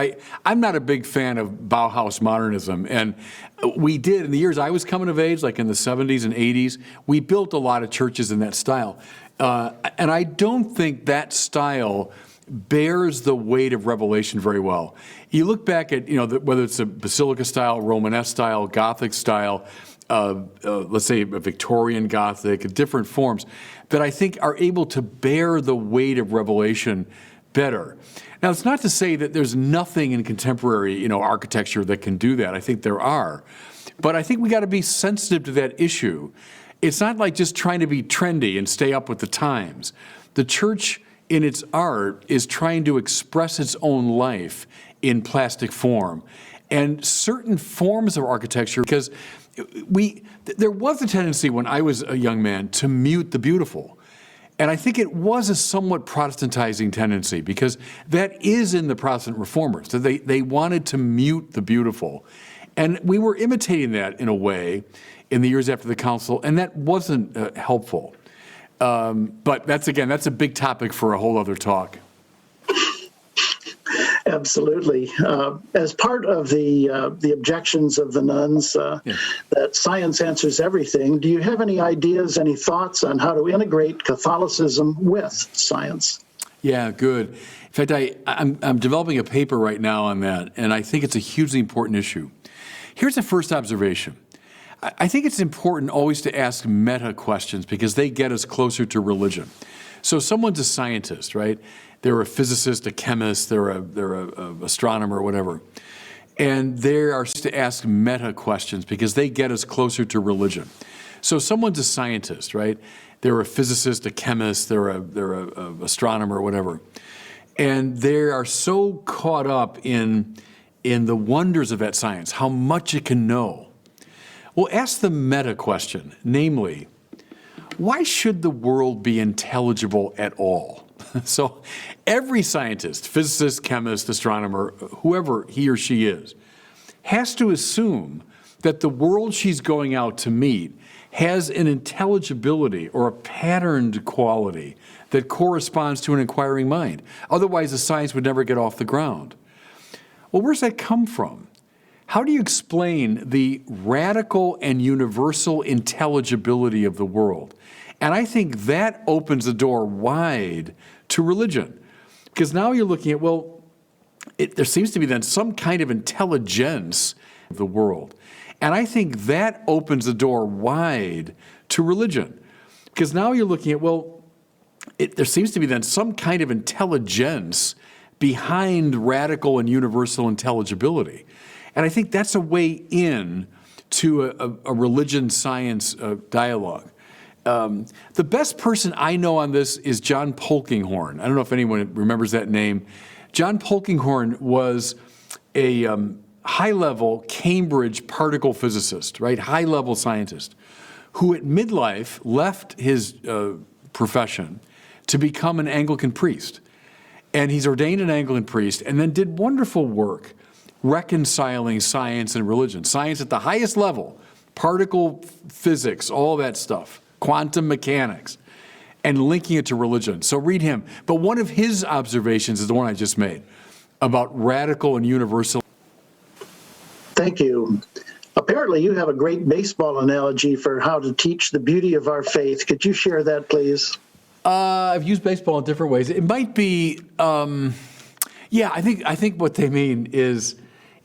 I'm not a big fan of Bauhaus modernism, and we did in the years I was coming of age, like in the 70s and 80s, we built a lot of churches in that style. And I don't think that style bears the weight of Revelation very well. You look back at, whether it's a Basilica style, Romanesque style, Gothic style, let's say a Victorian Gothic, different forms that I think are able to bear the weight of Revelation better. Now, it's not to say that there's nothing in contemporary, architecture that can do that. I think there are. But I think we got to be sensitive to that issue. It's not like just trying to be trendy and stay up with the times. The church in its art is trying to express its own life in plastic form. And certain forms of architecture, because there was a tendency when I was a young man to mute the beautiful. And I think it was a somewhat Protestantizing tendency, because that is in the Protestant reformers, that they wanted to mute the beautiful. And we were imitating that in a way in the years after the council, and that wasn't helpful. But that's a big topic for a whole other talk. Absolutely. As part of the objections of the nuns that science answers everything, do you have any ideas, any thoughts on how to integrate Catholicism with science? Yeah, good. In fact, I'm developing a paper right now on that, and I think it's a hugely important issue. Here's the first observation. I think it's important always to ask meta questions because they get us closer to religion. So someone's a scientist, right? They're a physicist, a chemist, they're a astronomer, whatever. And they are to ask meta questions because they get us closer to religion. So someone's a scientist, right? They're a physicist, a chemist, they're a astronomer, whatever. And they are so caught up in the wonders of that science, how much it can know. Well, ask the meta question, namely, why should the world be intelligible at all? So every scientist, physicist, chemist, astronomer, whoever he or she is, has to assume that the world she's going out to meet has an intelligibility or a patterned quality that corresponds to an inquiring mind. Otherwise, the science would never get off the ground. Well, where's that come from? How do you explain the radical and universal intelligibility of the world? And I think that opens the door wide to religion. Because now you're looking at, there seems to be then some kind of intelligence of the world. And I think that opens the door wide to religion. Because now you're looking at, there seems to be then some kind of intelligence behind radical and universal intelligibility. And I think that's a way in to a religion-science dialogue. The best person I know on this is John Polkinghorne. I don't know if anyone remembers that name. John Polkinghorne was a high-level Cambridge particle physicist, right? High-level scientist, who at midlife left his profession to become an Anglican priest. And he's ordained an Anglican priest and then did wonderful work reconciling science and religion. Science at the highest level, particle physics, all that stuff, quantum mechanics, and linking it to religion. So read him. But one of his observations is the one I just made about radical and universal. Thank you. Apparently, you have a great baseball analogy for how to teach the beauty of our faith. Could you share that, please? I've used baseball in different ways. It might be, I think what they mean is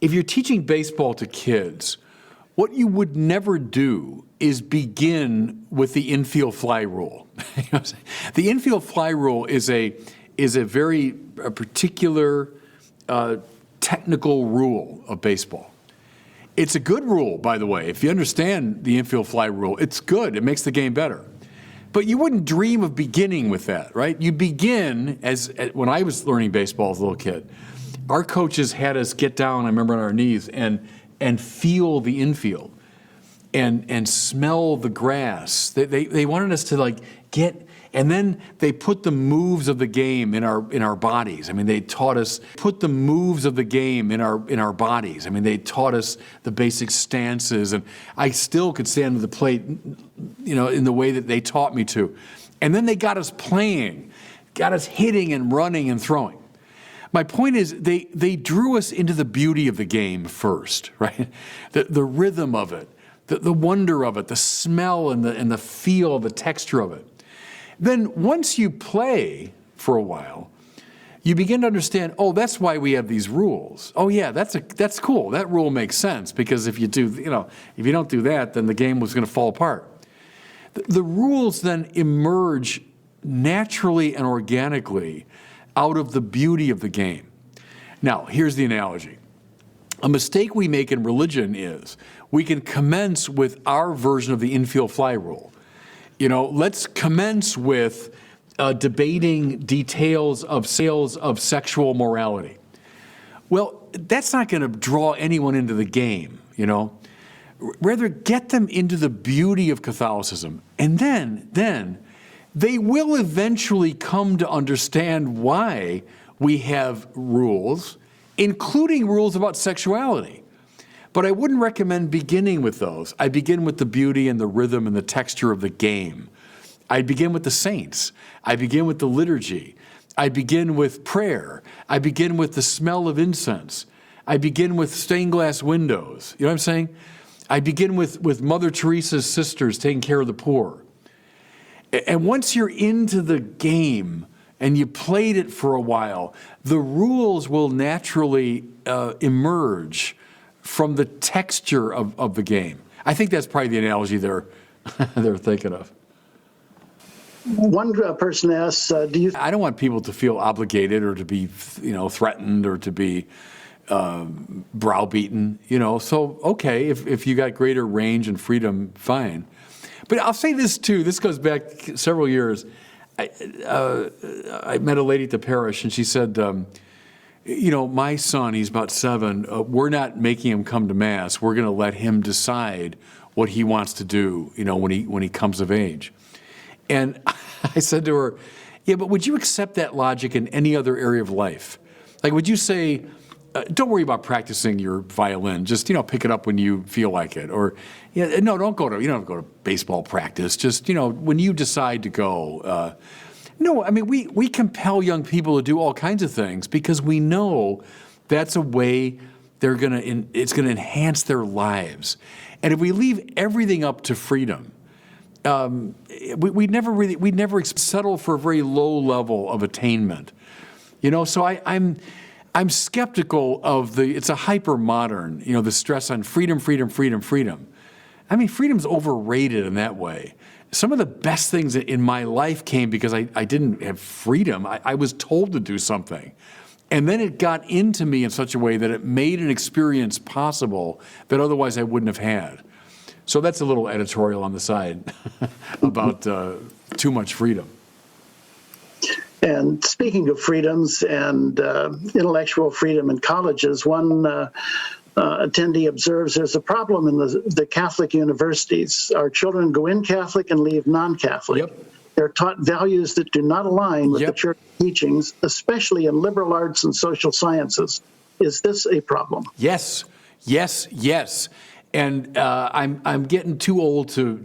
if you're teaching baseball to kids, what you would never do is begin with the infield fly rule. The infield fly rule is a very particular technical rule of baseball. It's a good rule, by the way. If you understand the infield fly rule, it's good. It makes the game better. But you wouldn't dream of beginning with that, right? You begin, when I was learning baseball as a little kid, our coaches had us get down, I remember, on our knees and feel the infield and smell the grass. They wanted us to get, and then they put the moves of the game in our bodies. I mean, they taught us put the moves of the game in our bodies. I mean, they taught us the basic stances, and I still could stand to the plate, in the way that they taught me to. And then they got us playing, got us hitting and running and throwing. My point is, they drew us into the beauty of the game first, right? The rhythm of it, the wonder of it, the smell and the feel, the texture of it. Then once you play for a while, you begin to understand, oh, that's why we have these rules. Oh yeah, that's cool. That rule makes sense because if you don't do that, then the game was going to fall apart. The rules then emerge naturally and organically out of the beauty of the game. Now, here's the analogy. A mistake we make in religion is we can commence with our version of the infield fly rule. Let's commence with debating details of sexual morality. Well, that's not going to draw anyone into the game, Rather, get them into the beauty of Catholicism. And then they will eventually come to understand why we have rules, including rules about sexuality. But I wouldn't recommend beginning with those. I begin with the beauty and the rhythm and the texture of the game. I begin with the saints. I begin with the liturgy. I begin with prayer. I begin with the smell of incense. I begin with stained glass windows. You know what I'm saying? I begin with Mother Teresa's sisters taking care of the poor. And once you're into the game and you played it for a while, the rules will naturally emerge from the texture of the game. I think that's probably the analogy they're thinking of. One person asks, I don't want people to feel obligated or to be, threatened or to be browbeaten, So, okay, if you got greater range and freedom, fine. But I'll say this too. This goes back several years. I met a lady at the parish, and she said, my son, he's about 7, we're not making him come to Mass. We're going to let him decide what he wants to do, when he comes of age. And I said to her, yeah, but would you accept that logic in any other area of life? Like, would you say, don't worry about practicing your violin. Just, pick it up when you feel like it. Or, no, you don't have to go to baseball practice. Just, when you decide to go. No, I mean, we compel young people to do all kinds of things because we know that's a way it's going to enhance their lives. And if we leave everything up to freedom, we'd never settle for a very low level of attainment. So I'm skeptical of it's a hyper-modern, the stress on freedom. I mean, freedom's overrated in that way. Some of the best things in my life came because I didn't have freedom. I was told to do something. And then it got into me in such a way that it made an experience possible that otherwise I wouldn't have had. So that's a little editorial on the side about too much freedom. And speaking of freedoms and intellectual freedom in colleges, one attendee observes there's a problem in the Catholic universities. Our children go in Catholic and leave non-Catholic. Yep. They're taught values that do not align with the Yep. church teachings, especially in liberal arts and social sciences. Is this a problem? Yes, yes, yes. And I'm getting too old to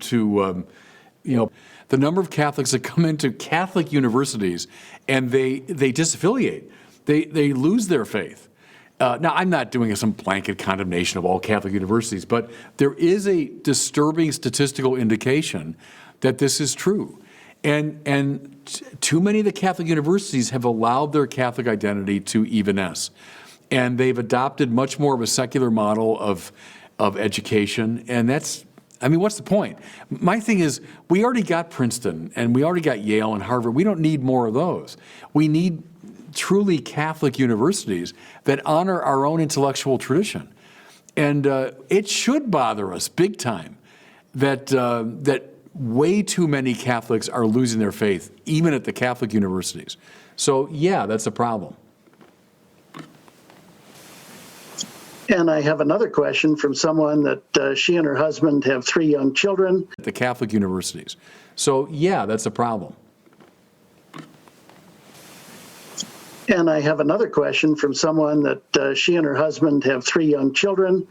the number of Catholics that come into Catholic universities and they disaffiliate. They lose their faith. Now, I'm not doing some blanket condemnation of all Catholic universities, but there is a disturbing statistical indication that this is true. And too many of the Catholic universities have allowed their Catholic identity to evanesce. And they've adopted much more of a secular model of education. And what's the point? My thing is, we already got Princeton, and we already got Yale and Harvard. We don't need more of those. We need truly Catholic universities that honor our own intellectual tradition. And it should bother us big time that way too many Catholics are losing their faith, even at the Catholic universities. So, yeah, that's a problem. And I have another question from someone that she and her husband have 3 young children. At the Catholic universities. So, yeah, that's a problem. And I have another question from someone that she and her husband have 3 young children.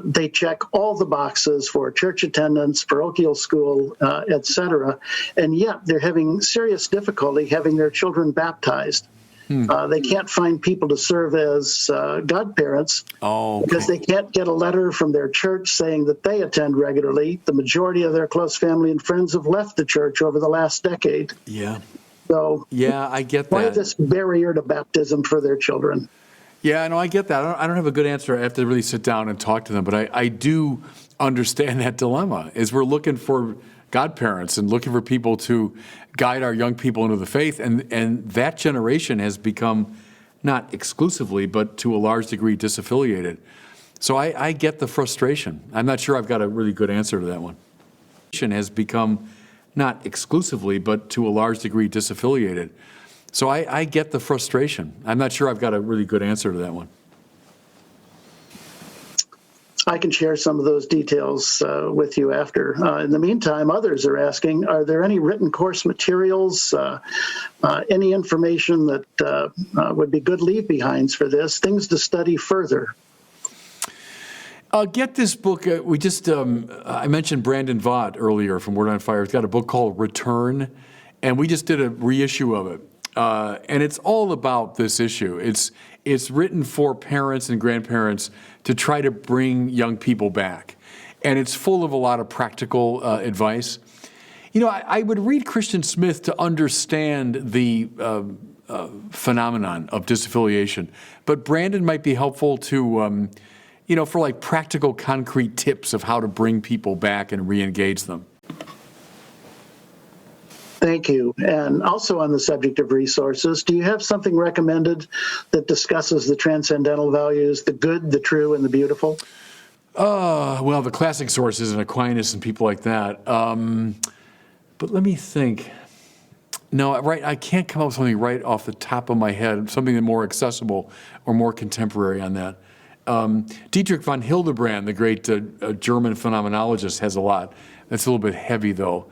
They check all the boxes for church attendance, parochial school, etc., and yet they're having serious difficulty having their children baptized. They can't find people to serve as godparents because they can't get a letter from their church saying that they attend regularly. The majority of their close family and friends have left the church over the last decade. Yeah. So, yeah, I get that. Why this barrier to baptism for their children? Yeah, no, I get that. I don't have a good answer. I have to really sit down and talk to them. But I do understand that dilemma, is we're looking for godparents and looking for people to guide our young people into the faith. And that generation has become, not exclusively, but to a large degree, disaffiliated. So I get the frustration. I'm not sure I've got a really good answer to that one. Has become, not exclusively, but to a large degree, disaffiliated. So I get the frustration. I'm not sure I've got a really good answer to that one. I can share some of those details with you after. In the meantime, others are asking, are there any written course materials, any information that would be good leave-behinds for this, things to study further? Get this book. I mentioned Brandon Vaught earlier from Word on Fire. He's got a book called Return, and we just did a reissue of it. And it's all about this issue. It's written for parents and grandparents to try to bring young people back. And it's full of a lot of practical advice. I would read Christian Smith to understand the phenomenon of disaffiliation. But Brandon might be helpful to, for like practical, concrete tips of how to bring people back and re-engage them. Thank you. And also on the subject of resources, do you have something recommended that discusses the transcendental values, the good, the true, and the beautiful? Well, the classic sources and Aquinas and people like that. But let me think. No, I can't come up with something right off the top of my head, something that's more accessible or more contemporary on that. Dietrich von Hildebrand, the great German phenomenologist, has a lot. That's a little bit heavy, though.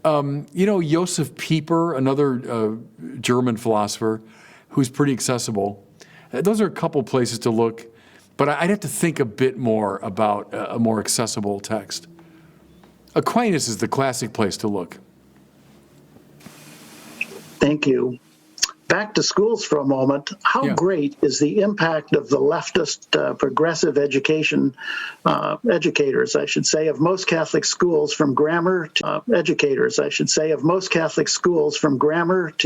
Josef Pieper, another German philosopher, who's pretty accessible. Those are a couple places to look, but I'd have to think a bit more about a more accessible text. Aquinas is the classic place to look. Thank you. Back to schools for a moment. How great is the impact of the leftist progressive education educators, I should say, of most Catholic schools from grammar to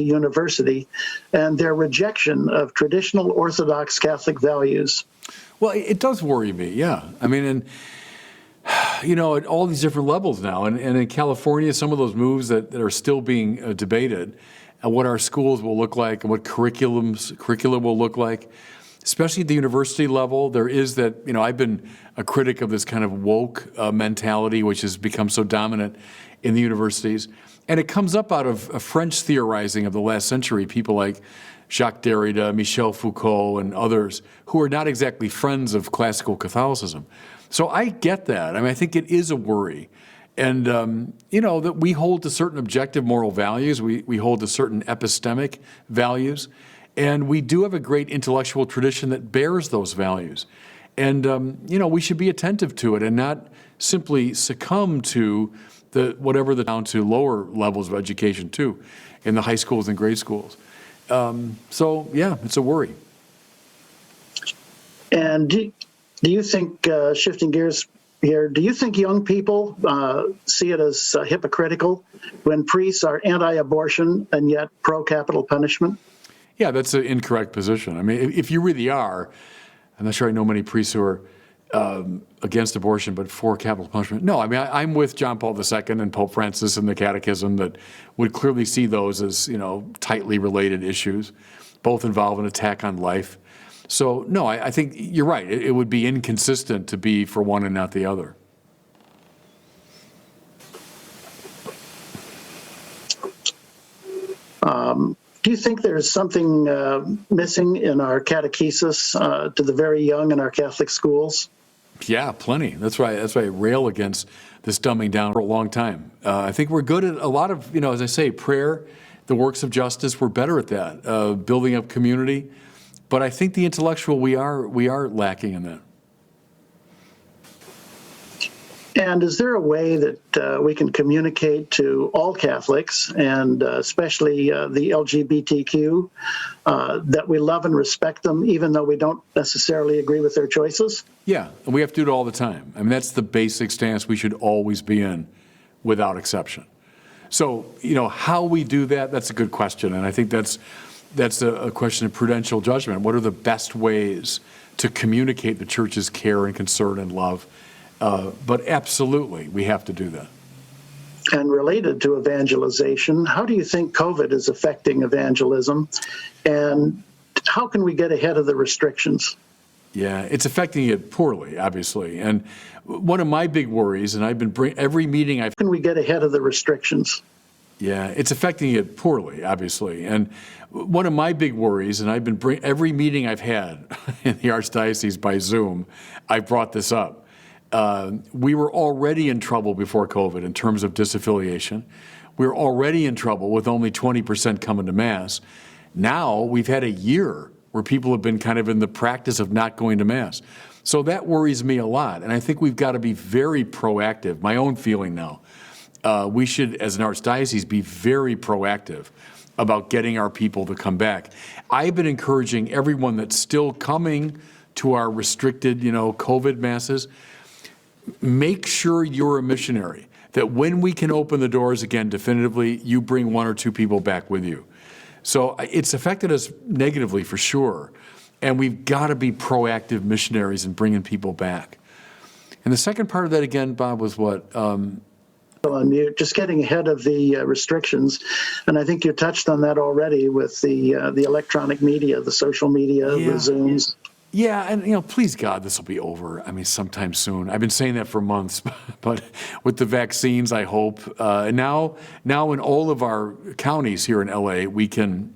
university, and their rejection of traditional Orthodox Catholic values? Well, it does worry me, yeah. At all these different levels now, and in California, some of those moves that are still being debated, and what our schools will look like and what curriculum will look like, especially at the university level. There is that, I've been a critic of this kind of woke mentality, which has become so dominant in the universities. And it comes up out of a French theorizing of the last century, people like Jacques Derrida, Michel Foucault, and others who are not exactly friends of classical Catholicism. So I get that. I think it is a worry. And, that we hold to certain objective moral values. We hold to certain epistemic values. And we do have a great intellectual tradition that bears those values. And, we should be attentive to it and not simply succumb to down to lower levels of education, too, in the high schools and grade schools. It's a worry. And do you think, shifting gears here, do you think young people see it as hypocritical when priests are anti-abortion and yet pro-capital punishment? Yeah, that's an incorrect position. I mean, if you really are, I'm not sure I know many priests who are against abortion but for capital punishment. No, I mean, I'm with John Paul II and Pope Francis and the Catechism that would clearly see those as, tightly related issues, both involve an attack on life. So, no, I think you're right. It would be inconsistent to be for one and not the other. Do you think there's something missing in our catechesis to the very young in our Catholic schools? Yeah, plenty. That's why I rail against this dumbing down for a long time. I think we're good at a lot of, as I say, prayer, the works of justice. We're better at that, building up community. But I think the intellectual, we are lacking in that. And is there a way that we can communicate to all Catholics, and especially the LGBTQ, that we love and respect them, even though we don't necessarily agree with their choices? Yeah, and we have to do it all the time. I mean, that's the basic stance we should always be in, without exception. So, how we do that, that's a good question. And I think that's a question of prudential judgment. What are the best ways to communicate the Church's care and concern and love? But absolutely, we have to do that. And related to evangelization, how do you think COVID is affecting evangelism? And how can we get ahead of the restrictions? Yeah, it's affecting it poorly, obviously. And one of my big worries, and I've been every meeting I've... Can we get ahead of the restrictions? Yeah, it's affecting it poorly, obviously. And one of my big worries, and I've been every meeting I've had in the Archdiocese by Zoom, I've brought this up. We were already in trouble before COVID in terms of disaffiliation. We were already in trouble with only 20% coming to Mass. Now we've had a year where people have been kind of in the practice of not going to Mass. So that worries me a lot. And I think we've got to be very proactive. My own feeling now, we should, as an archdiocese, be very proactive about getting our people to come back. I've been encouraging everyone that's still coming to our restricted, COVID Masses, make sure you're a missionary, that when we can open the doors again definitively, you bring one or two people back with you. So it's affected us negatively for sure, and we've got to be proactive missionaries in bringing people back. And the second part of that again, Bob, was what? Just getting ahead of the restrictions, and I think you touched on that already with the electronic media, the social media, the Zooms. Yeah, and please God, this will be over. I mean, sometime soon. I've been saying that for months, but with the vaccines, I hope. And now in all of our counties here in LA, we can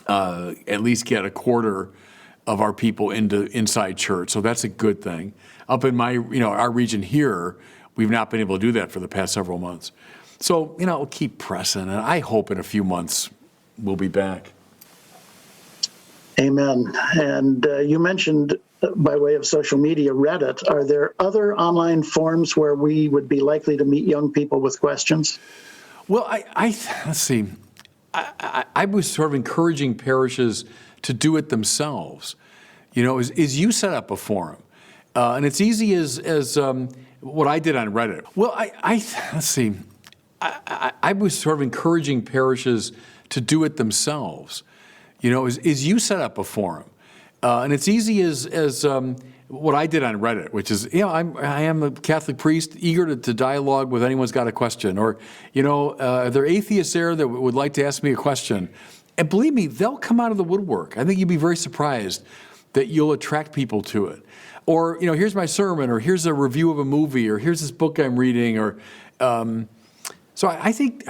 at least get a quarter of our people inside church. So that's a good thing. Up in our region here, we've not been able to do that for the past several months. So, we'll keep pressing, and I hope in a few months we'll be back. Amen. And you mentioned, by way of social media, Reddit. Are there other online forums where we would be likely to meet young people with questions? Well, let's see. I was sort of encouraging parishes to do it themselves. Is you set up a forum, and it's easy as what I did on Reddit. Well, let's see. I was sort of encouraging parishes to do it themselves. Is you set up a forum, and it's easy as what I did on Reddit, which is, I am a Catholic priest, eager to dialogue with anyone who's got a question, or, are there atheists there that would like to ask me a question? And believe me, they'll come out of the woodwork. I think you'd be very surprised that you'll attract people to it. Or, here's my sermon, or here's a review of a movie, or here's this book I'm reading, or so I think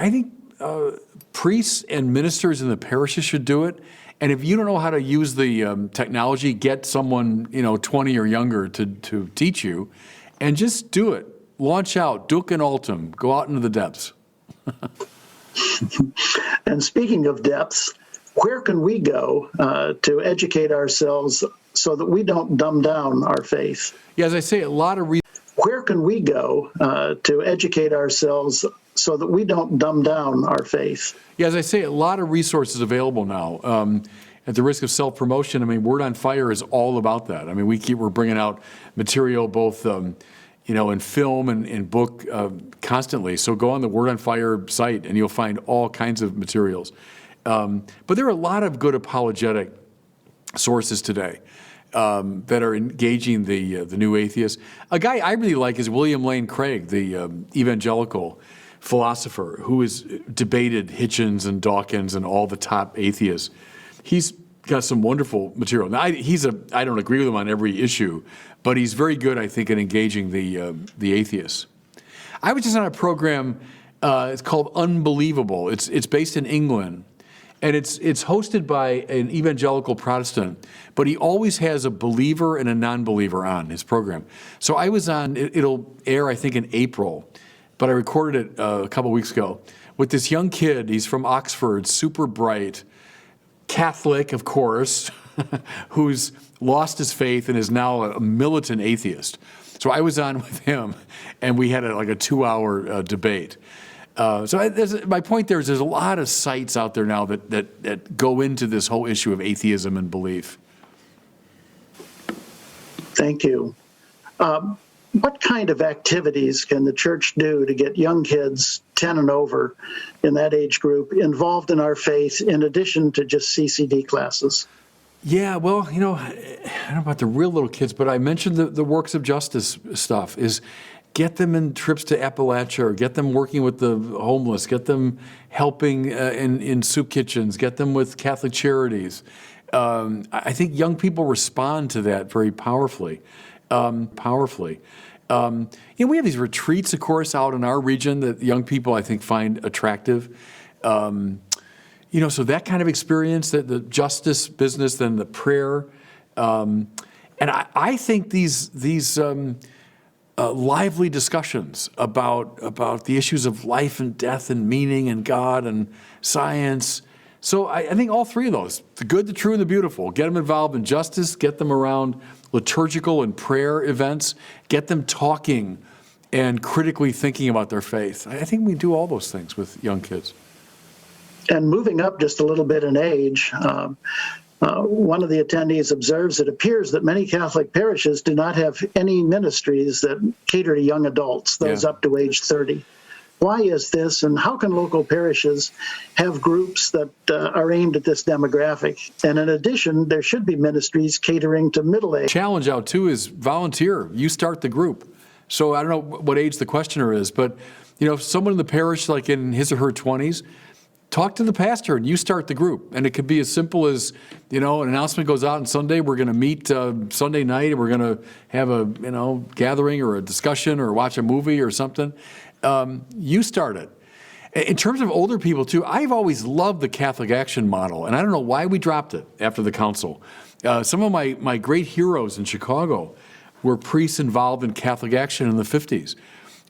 priests and ministers in the parishes should do it. And if you don't know how to use the technology, get someone 20 or younger to teach you, and just do it. Launch out, duc in altum, go out into the depths. And speaking of depths, where can we go to educate ourselves so that we don't dumb down our faith? Yeah, as I say, a lot of where can we go to educate ourselves so that we don't dumb down our faith? Yeah, as I say, a lot of resources available now. At the risk of self-promotion, I mean, Word on Fire is all about that. I mean, we're bringing out material both, in film and in book constantly. So go on the Word on Fire site and you'll find all kinds of materials. But there are a lot of good apologetic sources today that are engaging the new atheists. A guy I really like is William Lane Craig, the evangelical philosopher who has debated Hitchens and Dawkins and all the top atheists. He's got some wonderful material. Now, I don't agree with him on every issue, but he's very good, I think, at engaging the atheists. I was just on a program. It's called Unbelievable. It's based in England, and it's hosted by an evangelical Protestant, but he always has a believer and a non-believer on his program. So I was on. It'll air, I think, in April, but I recorded it a couple weeks ago with this young kid. He's from Oxford, super bright. Catholic, of course, who's lost his faith and is now a militant atheist. So I was on with him, and we had a 2-hour debate. My point there is there's a lot of sites out there now that go into this whole issue of atheism and belief. Thank you. What kind of activities can the church do to get young kids 10 and over in that age group involved in our faith in addition to just CCD classes? Yeah, well, I don't know about the real little kids, but I mentioned the works of justice stuff is get them in trips to Appalachia, or get them working with the homeless, get them helping in soup kitchens, get them with Catholic charities. I think young people respond to that very powerfully. We have these retreats, of course, out in our region that young people, I think, find attractive. So that kind of experience, the justice business, then the prayer. And I think these lively discussions about the issues of life and death and meaning and God and science. So I think all three of those, the good, the true, and the beautiful, get them involved in justice, get them around liturgical and prayer events, get them talking and critically thinking about their faith. I think we do all those things with young kids. And moving up just a little bit in age, one of the attendees observes it appears that many Catholic parishes do not have any ministries that cater to young adults, those up to age 30. Why is this, and how can local parishes have groups that are aimed at this demographic? And in addition, there should be ministries catering to middle age. Challenge out, too, is volunteer. You start the group. So I don't know what age the questioner is, but someone in the parish, like in his or her 20s, talk to the pastor and you start the group. And it could be as simple as, an announcement goes out on Sunday, we're going to meet Sunday night and we're going to have a, gathering or a discussion or watch a movie or something. You start it. In terms of older people, too, I've always loved the Catholic Action model, and I don't know why we dropped it after the council. Some of my great heroes in Chicago were priests involved in Catholic Action in the 50s,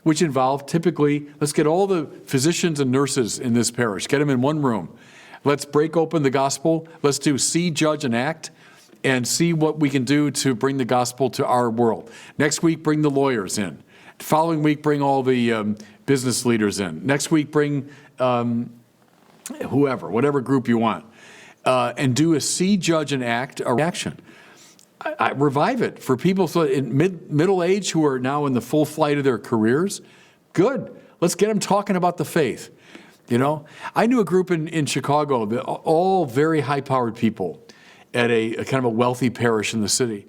which involved typically, let's get all the physicians and nurses in this parish, get them in one room. Let's break open the gospel. Let's do see, judge, and act, and see what we can do to bring the gospel to our world. Next week, bring the lawyers in. The following week, bring all the business leaders in. Next week, bring whatever group you want, and do a see, judge, and act action. I revive it for people in middle age who are now in the full flight of their careers. Good. Let's get them talking about the faith. I knew a group in Chicago, all very high-powered people at a kind of a wealthy parish in the city.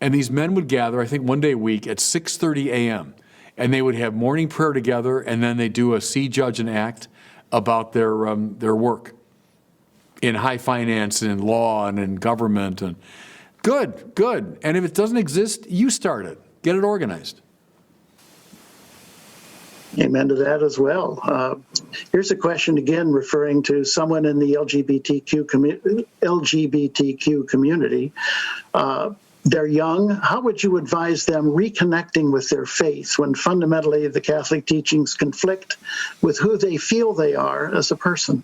And these men would gather, I think, one day a week at 6:30 a.m., and they would have morning prayer together, and then they do a see, judge, and act about their work in high finance and in law and in government. And good. And if it doesn't exist, you start it. Get it organized. Amen to that as well. Here's a question again referring to someone in the LGBTQ community. they're young, how would you advise them reconnecting with their faith when fundamentally the Catholic teachings conflict with who they feel they are as a person?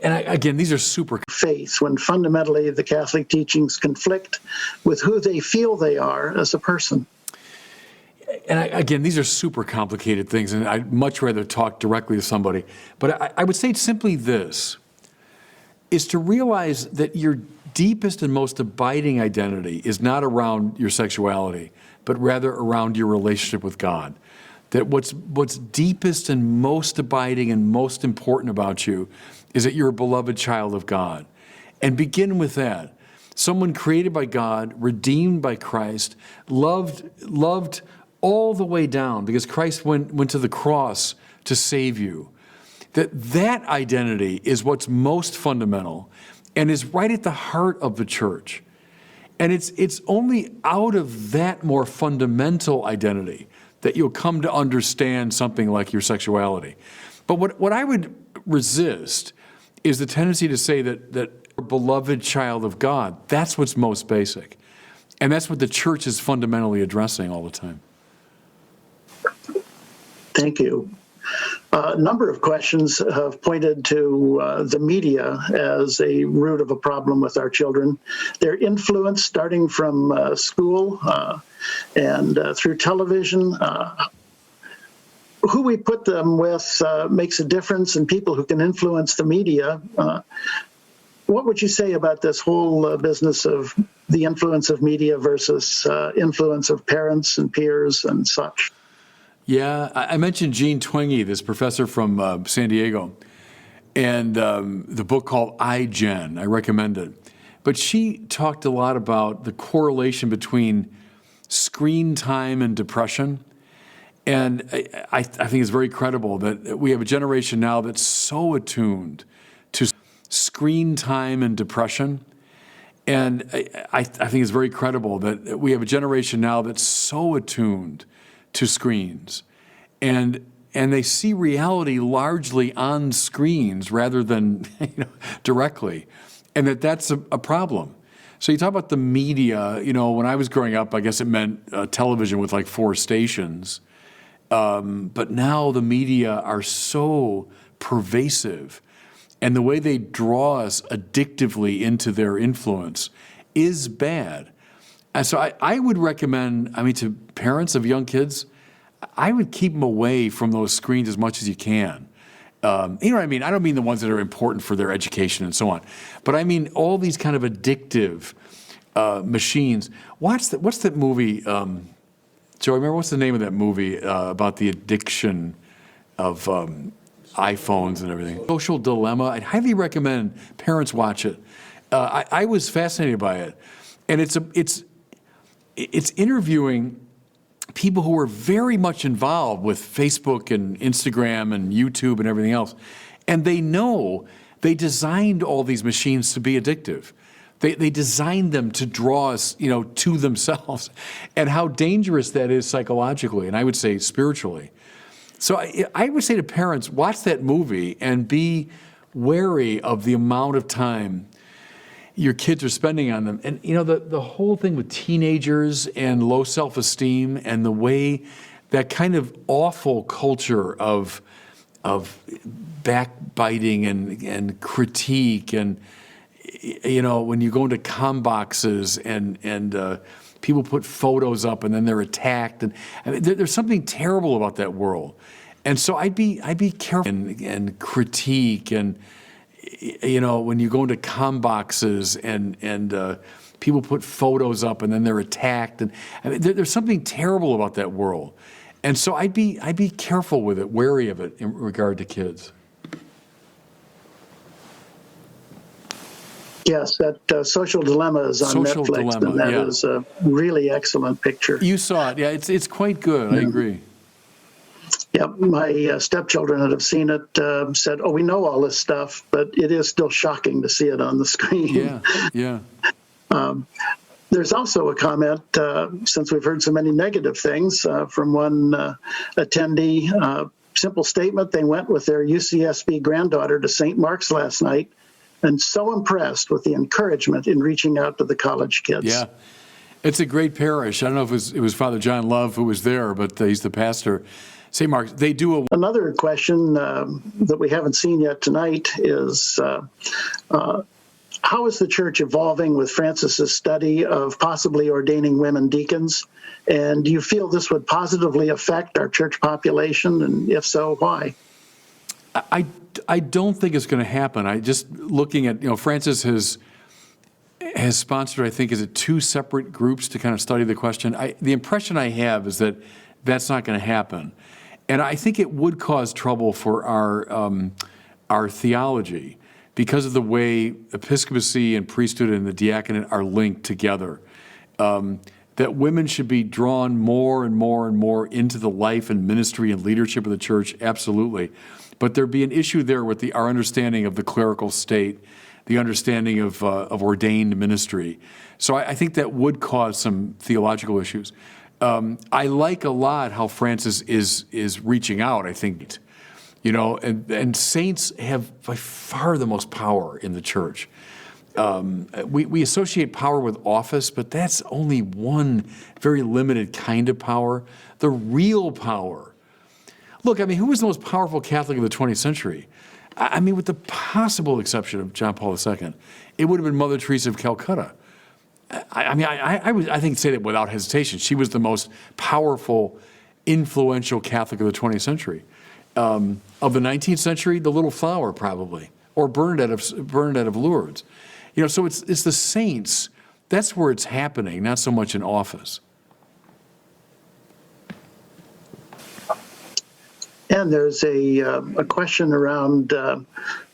And again, these are super faith when fundamentally the Catholic teachings conflict with who they feel they are as a person. And again, these are super complicated things, and I'd much rather talk directly to somebody. But I would say simply this, is to realize that your deepest and most abiding identity is not around your sexuality, but rather around your relationship with God. That what's deepest and most abiding and most important about you is that you're a beloved child of God. And begin with that. Someone created by God, redeemed by Christ, loved all the way down, because Christ went to the cross to save you. That identity is what's most fundamental and is right at the heart of the church. And it's only out of that more fundamental identity that you'll come to understand something like your sexuality. But what I would resist is the tendency to say that a beloved child of God, that's what's most basic. And that's what the church is fundamentally addressing all the time. Thank you. A number of questions have pointed to the media as a root of a problem with our children. Their influence, starting from school and through television, who we put them with makes a difference, and people who can influence the media. What would you say about this whole business of the influence of media versus influence of parents and peers and such? Yeah, I mentioned Jean Twenge, this professor from San Diego, and the book called iGen. I recommend it. But she talked a lot about the correlation between screen time and depression. And I think it's very credible that we have a generation now that's so attuned to screen time and depression. And I think it's very credible that we have a generation now that's so attuned to screens, and they see reality largely on screens rather than directly, and that's a problem. So you talk about the media. When I was growing up, I guess it meant television with like 4 stations, but now the media are so pervasive, and the way they draw us addictively into their influence is bad. And so I would recommend, to parents of young kids, I would keep them away from those screens as much as you can. You know what I mean? I don't mean the ones that are important for their education and so on, but I mean all these kind of addictive machines. What's that movie, Joe, remember what's the name of that movie about the addiction of iPhones and everything? Social Dilemma. I'd highly recommend parents watch it. I was fascinated by it. And it's interviewing people who are very much involved with Facebook and Instagram and YouTube and everything else. And they know they designed all these machines to be addictive. They designed them to draw us, to themselves, and how dangerous that is psychologically, and I would say spiritually. So I would say to parents, watch that movie and be wary of the amount of time your kids are spending on them. And the whole thing with teenagers and low self-esteem and the way that kind of awful culture of backbiting and critique, and when you go into com boxes and people put photos up and then they're attacked, and there's something terrible about that world. And so I'd be careful and critique, and when you go into com boxes and people put photos up and then they're attacked, and there's something terrible about that world. And so I'd be careful with it, wary of it in regard to kids. Yes, that Social Dilemma is on Social Netflix, Dilemma, and that yeah. is a really excellent picture. You saw it, yeah. It's quite good. I agree. Yeah, my stepchildren that have seen it said, "Oh, we know all this stuff, but it is still shocking to see it on the screen." Yeah. There's also a comment, since we've heard so many negative things, from one attendee. Simple statement: they went with their UCSB granddaughter to St. Mark's last night, and so impressed with the encouragement in reaching out to the college kids. Yeah. It's a great parish. I don't know if it was Father John Love who was there, but he's the pastor. St. Mark's, they do Another question that we haven't seen yet tonight is how is the church evolving with Francis's study of possibly ordaining women deacons? And do you feel this would positively affect our church population? And if so, why? I don't think it's going to happen. I just looking at, Francis has sponsored, I think, is it 2 separate groups to kind of study the question. The impression I have is that that's not going to happen. And I think it would cause trouble for our theology because of the way episcopacy and priesthood and the diaconate are linked together. That women should be drawn more and more and more into the life and ministry and leadership of the church, absolutely. But there'd be an issue there with our understanding of the clerical state, the understanding of ordained ministry. So I think that would cause some theological issues. I like a lot how Francis is reaching out, I think, and saints have by far the most power in the church. We associate power with office, but that's only one very limited kind of power. The real power. Look, who was the most powerful Catholic of the 20th century? With the possible exception of John Paul II, it would have been Mother Teresa of Calcutta. I think say that without hesitation. She was the most powerful, influential Catholic of the 20th century. Of the 19th century, the Little Flower probably, or Bernadette of Lourdes. So it's the saints. That's where it's happening, not so much in office. And there's a question around,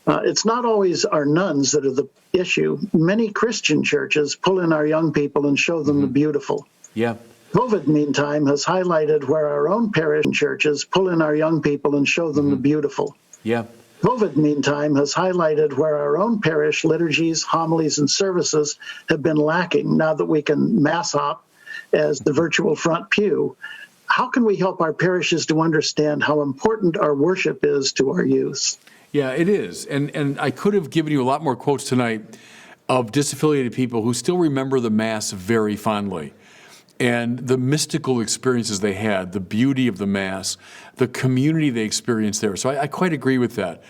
it's not always our nuns that are the issue. Many Christian churches pull in our young people and show them the beautiful. Yeah. COVID, meantime, has highlighted where our own parish churches pull in our young people and show them the beautiful. Yeah. COVID, meantime, has highlighted where our own parish liturgies, homilies, and services have been lacking now that we can mass hop as the virtual front pew. How can we help our parishes to understand how important our worship is to our youth? Yeah, it is. And I could have given you a lot more quotes tonight of disaffiliated people who still remember the Mass very fondly and the mystical experiences they had, the beauty of the Mass, the community they experienced there. So I quite agree with that.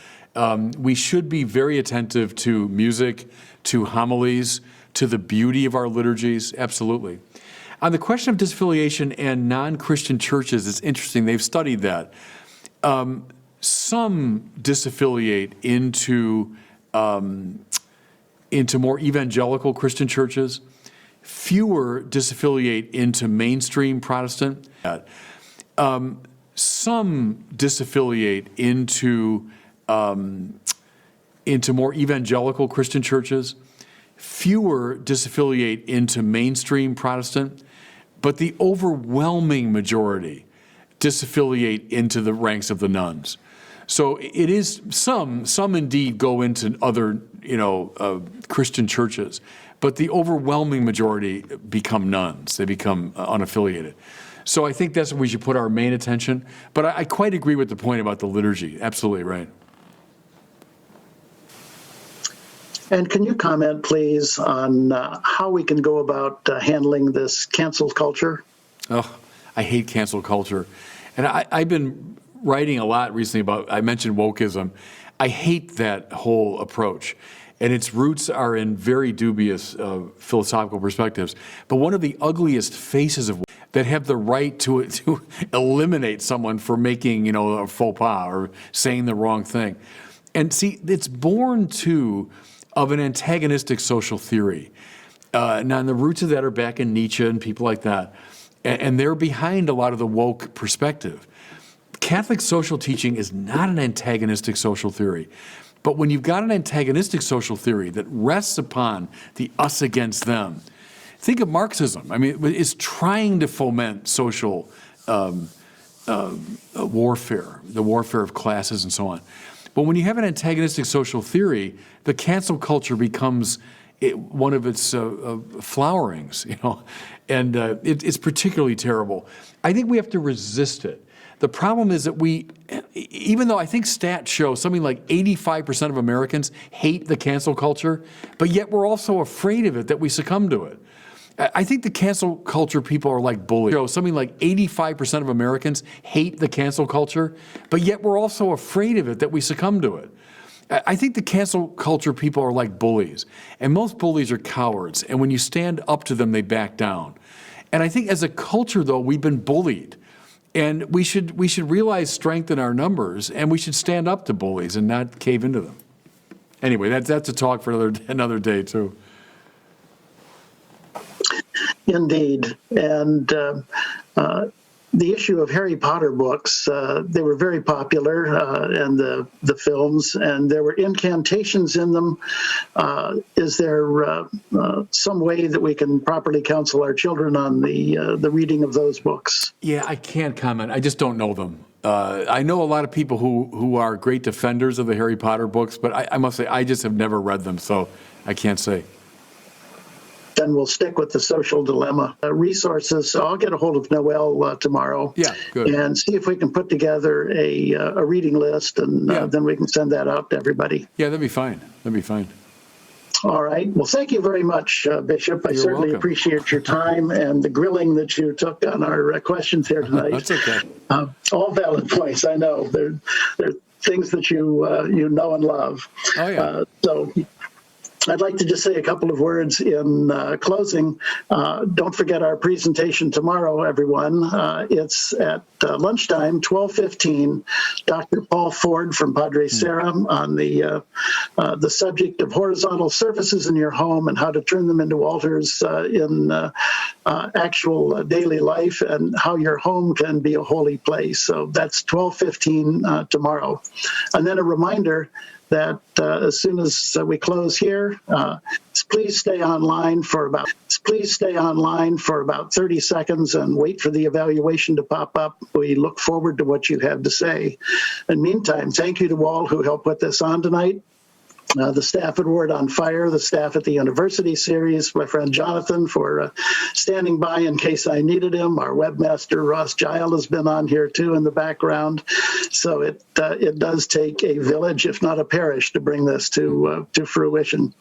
We should be very attentive to music, to homilies, to the beauty of our liturgies, absolutely. On the question of disaffiliation and non-Christian churches, it's interesting. They've studied that. Some disaffiliate into more evangelical Christian churches. Fewer disaffiliate into mainstream Protestant. Some disaffiliate into more evangelical Christian churches. Fewer disaffiliate into mainstream Protestant. But the overwhelming majority disaffiliate into the ranks of the nuns. So it is some indeed go into other, Christian churches, but the overwhelming majority become nuns. They become unaffiliated. So I think that's where we should put our main attention. But I quite agree with the point about the liturgy. Absolutely right. And can you comment, please, on how we can go about handling this cancel culture? Oh, I hate cancel culture. And I've been writing a lot recently I mentioned wokeism. I hate that whole approach. And its roots are in very dubious philosophical perspectives. But one of the ugliest faces of that have the right to eliminate someone for making, a faux pas or saying the wrong thing. And see, it's born too of an antagonistic social theory. Now, the roots of that are back in Nietzsche and people like that. And they're behind a lot of the woke perspective. Catholic social teaching is not an antagonistic social theory. But when you've got an antagonistic social theory that rests upon the us against them, think of Marxism. It's trying to foment social warfare, the warfare of classes and so on. But when you have an antagonistic social theory, the cancel culture becomes one of its flowerings, and it's particularly terrible. I think we have to resist it. The problem is that even though I think stats show something like 85% of Americans hate the cancel culture, but yet we're also afraid of it, that we succumb to it. I think the cancel culture people are like bullies. Something like 85% of Americans hate the cancel culture, but yet we're also afraid of it, that we succumb to it. I think the cancel culture people are like bullies, and most bullies are cowards, and when you stand up to them, they back down. And I think as a culture, though, we've been bullied, and we should realize strength in our numbers, and we should stand up to bullies and not cave into them. Anyway, that's a talk for another day, too. Indeed. And the issue of Harry Potter books, they were very popular, and the films, and there were incantations in them. Is there some way that we can properly counsel our children on the reading of those books? Yeah, I can't comment. I just don't know them. I know a lot of people who are great defenders of the Harry Potter books, but I must say I just have never read them, so I can't say. Then we'll stick with the social dilemma. Resources, so I'll get a hold of Noel tomorrow. Yeah, good. And see if we can put together a reading list, and then we can send that out to everybody. Yeah, that'd be fine. That'd be fine. All right. Well, thank you very much, Bishop. I certainly welcome. Appreciate your time and the grilling that you took on our questions here tonight. That's okay. All valid points, I know. They're things that you know and love. Oh, yeah. So I'd like to just say a couple of words in closing. Don't forget our presentation tomorrow, everyone. It's at lunchtime, 12:15. Dr. Paul Ford from Padre Serra on the subject of horizontal surfaces in your home and how to turn them into altars in actual daily life, and how your home can be a holy place. So that's 12:15 tomorrow. And then a reminder that as soon as we close here, please stay online for about 30 seconds and wait for the evaluation to pop up. We look forward to what you have to say. In the meantime, thank you to all who helped put this on tonight. The staff at Word on Fire, the staff at the University Series, my friend Jonathan for standing by in case I needed him. Our webmaster, Ross Gile, has been on here too in the background. So it does take a village, if not a parish, to bring this to fruition.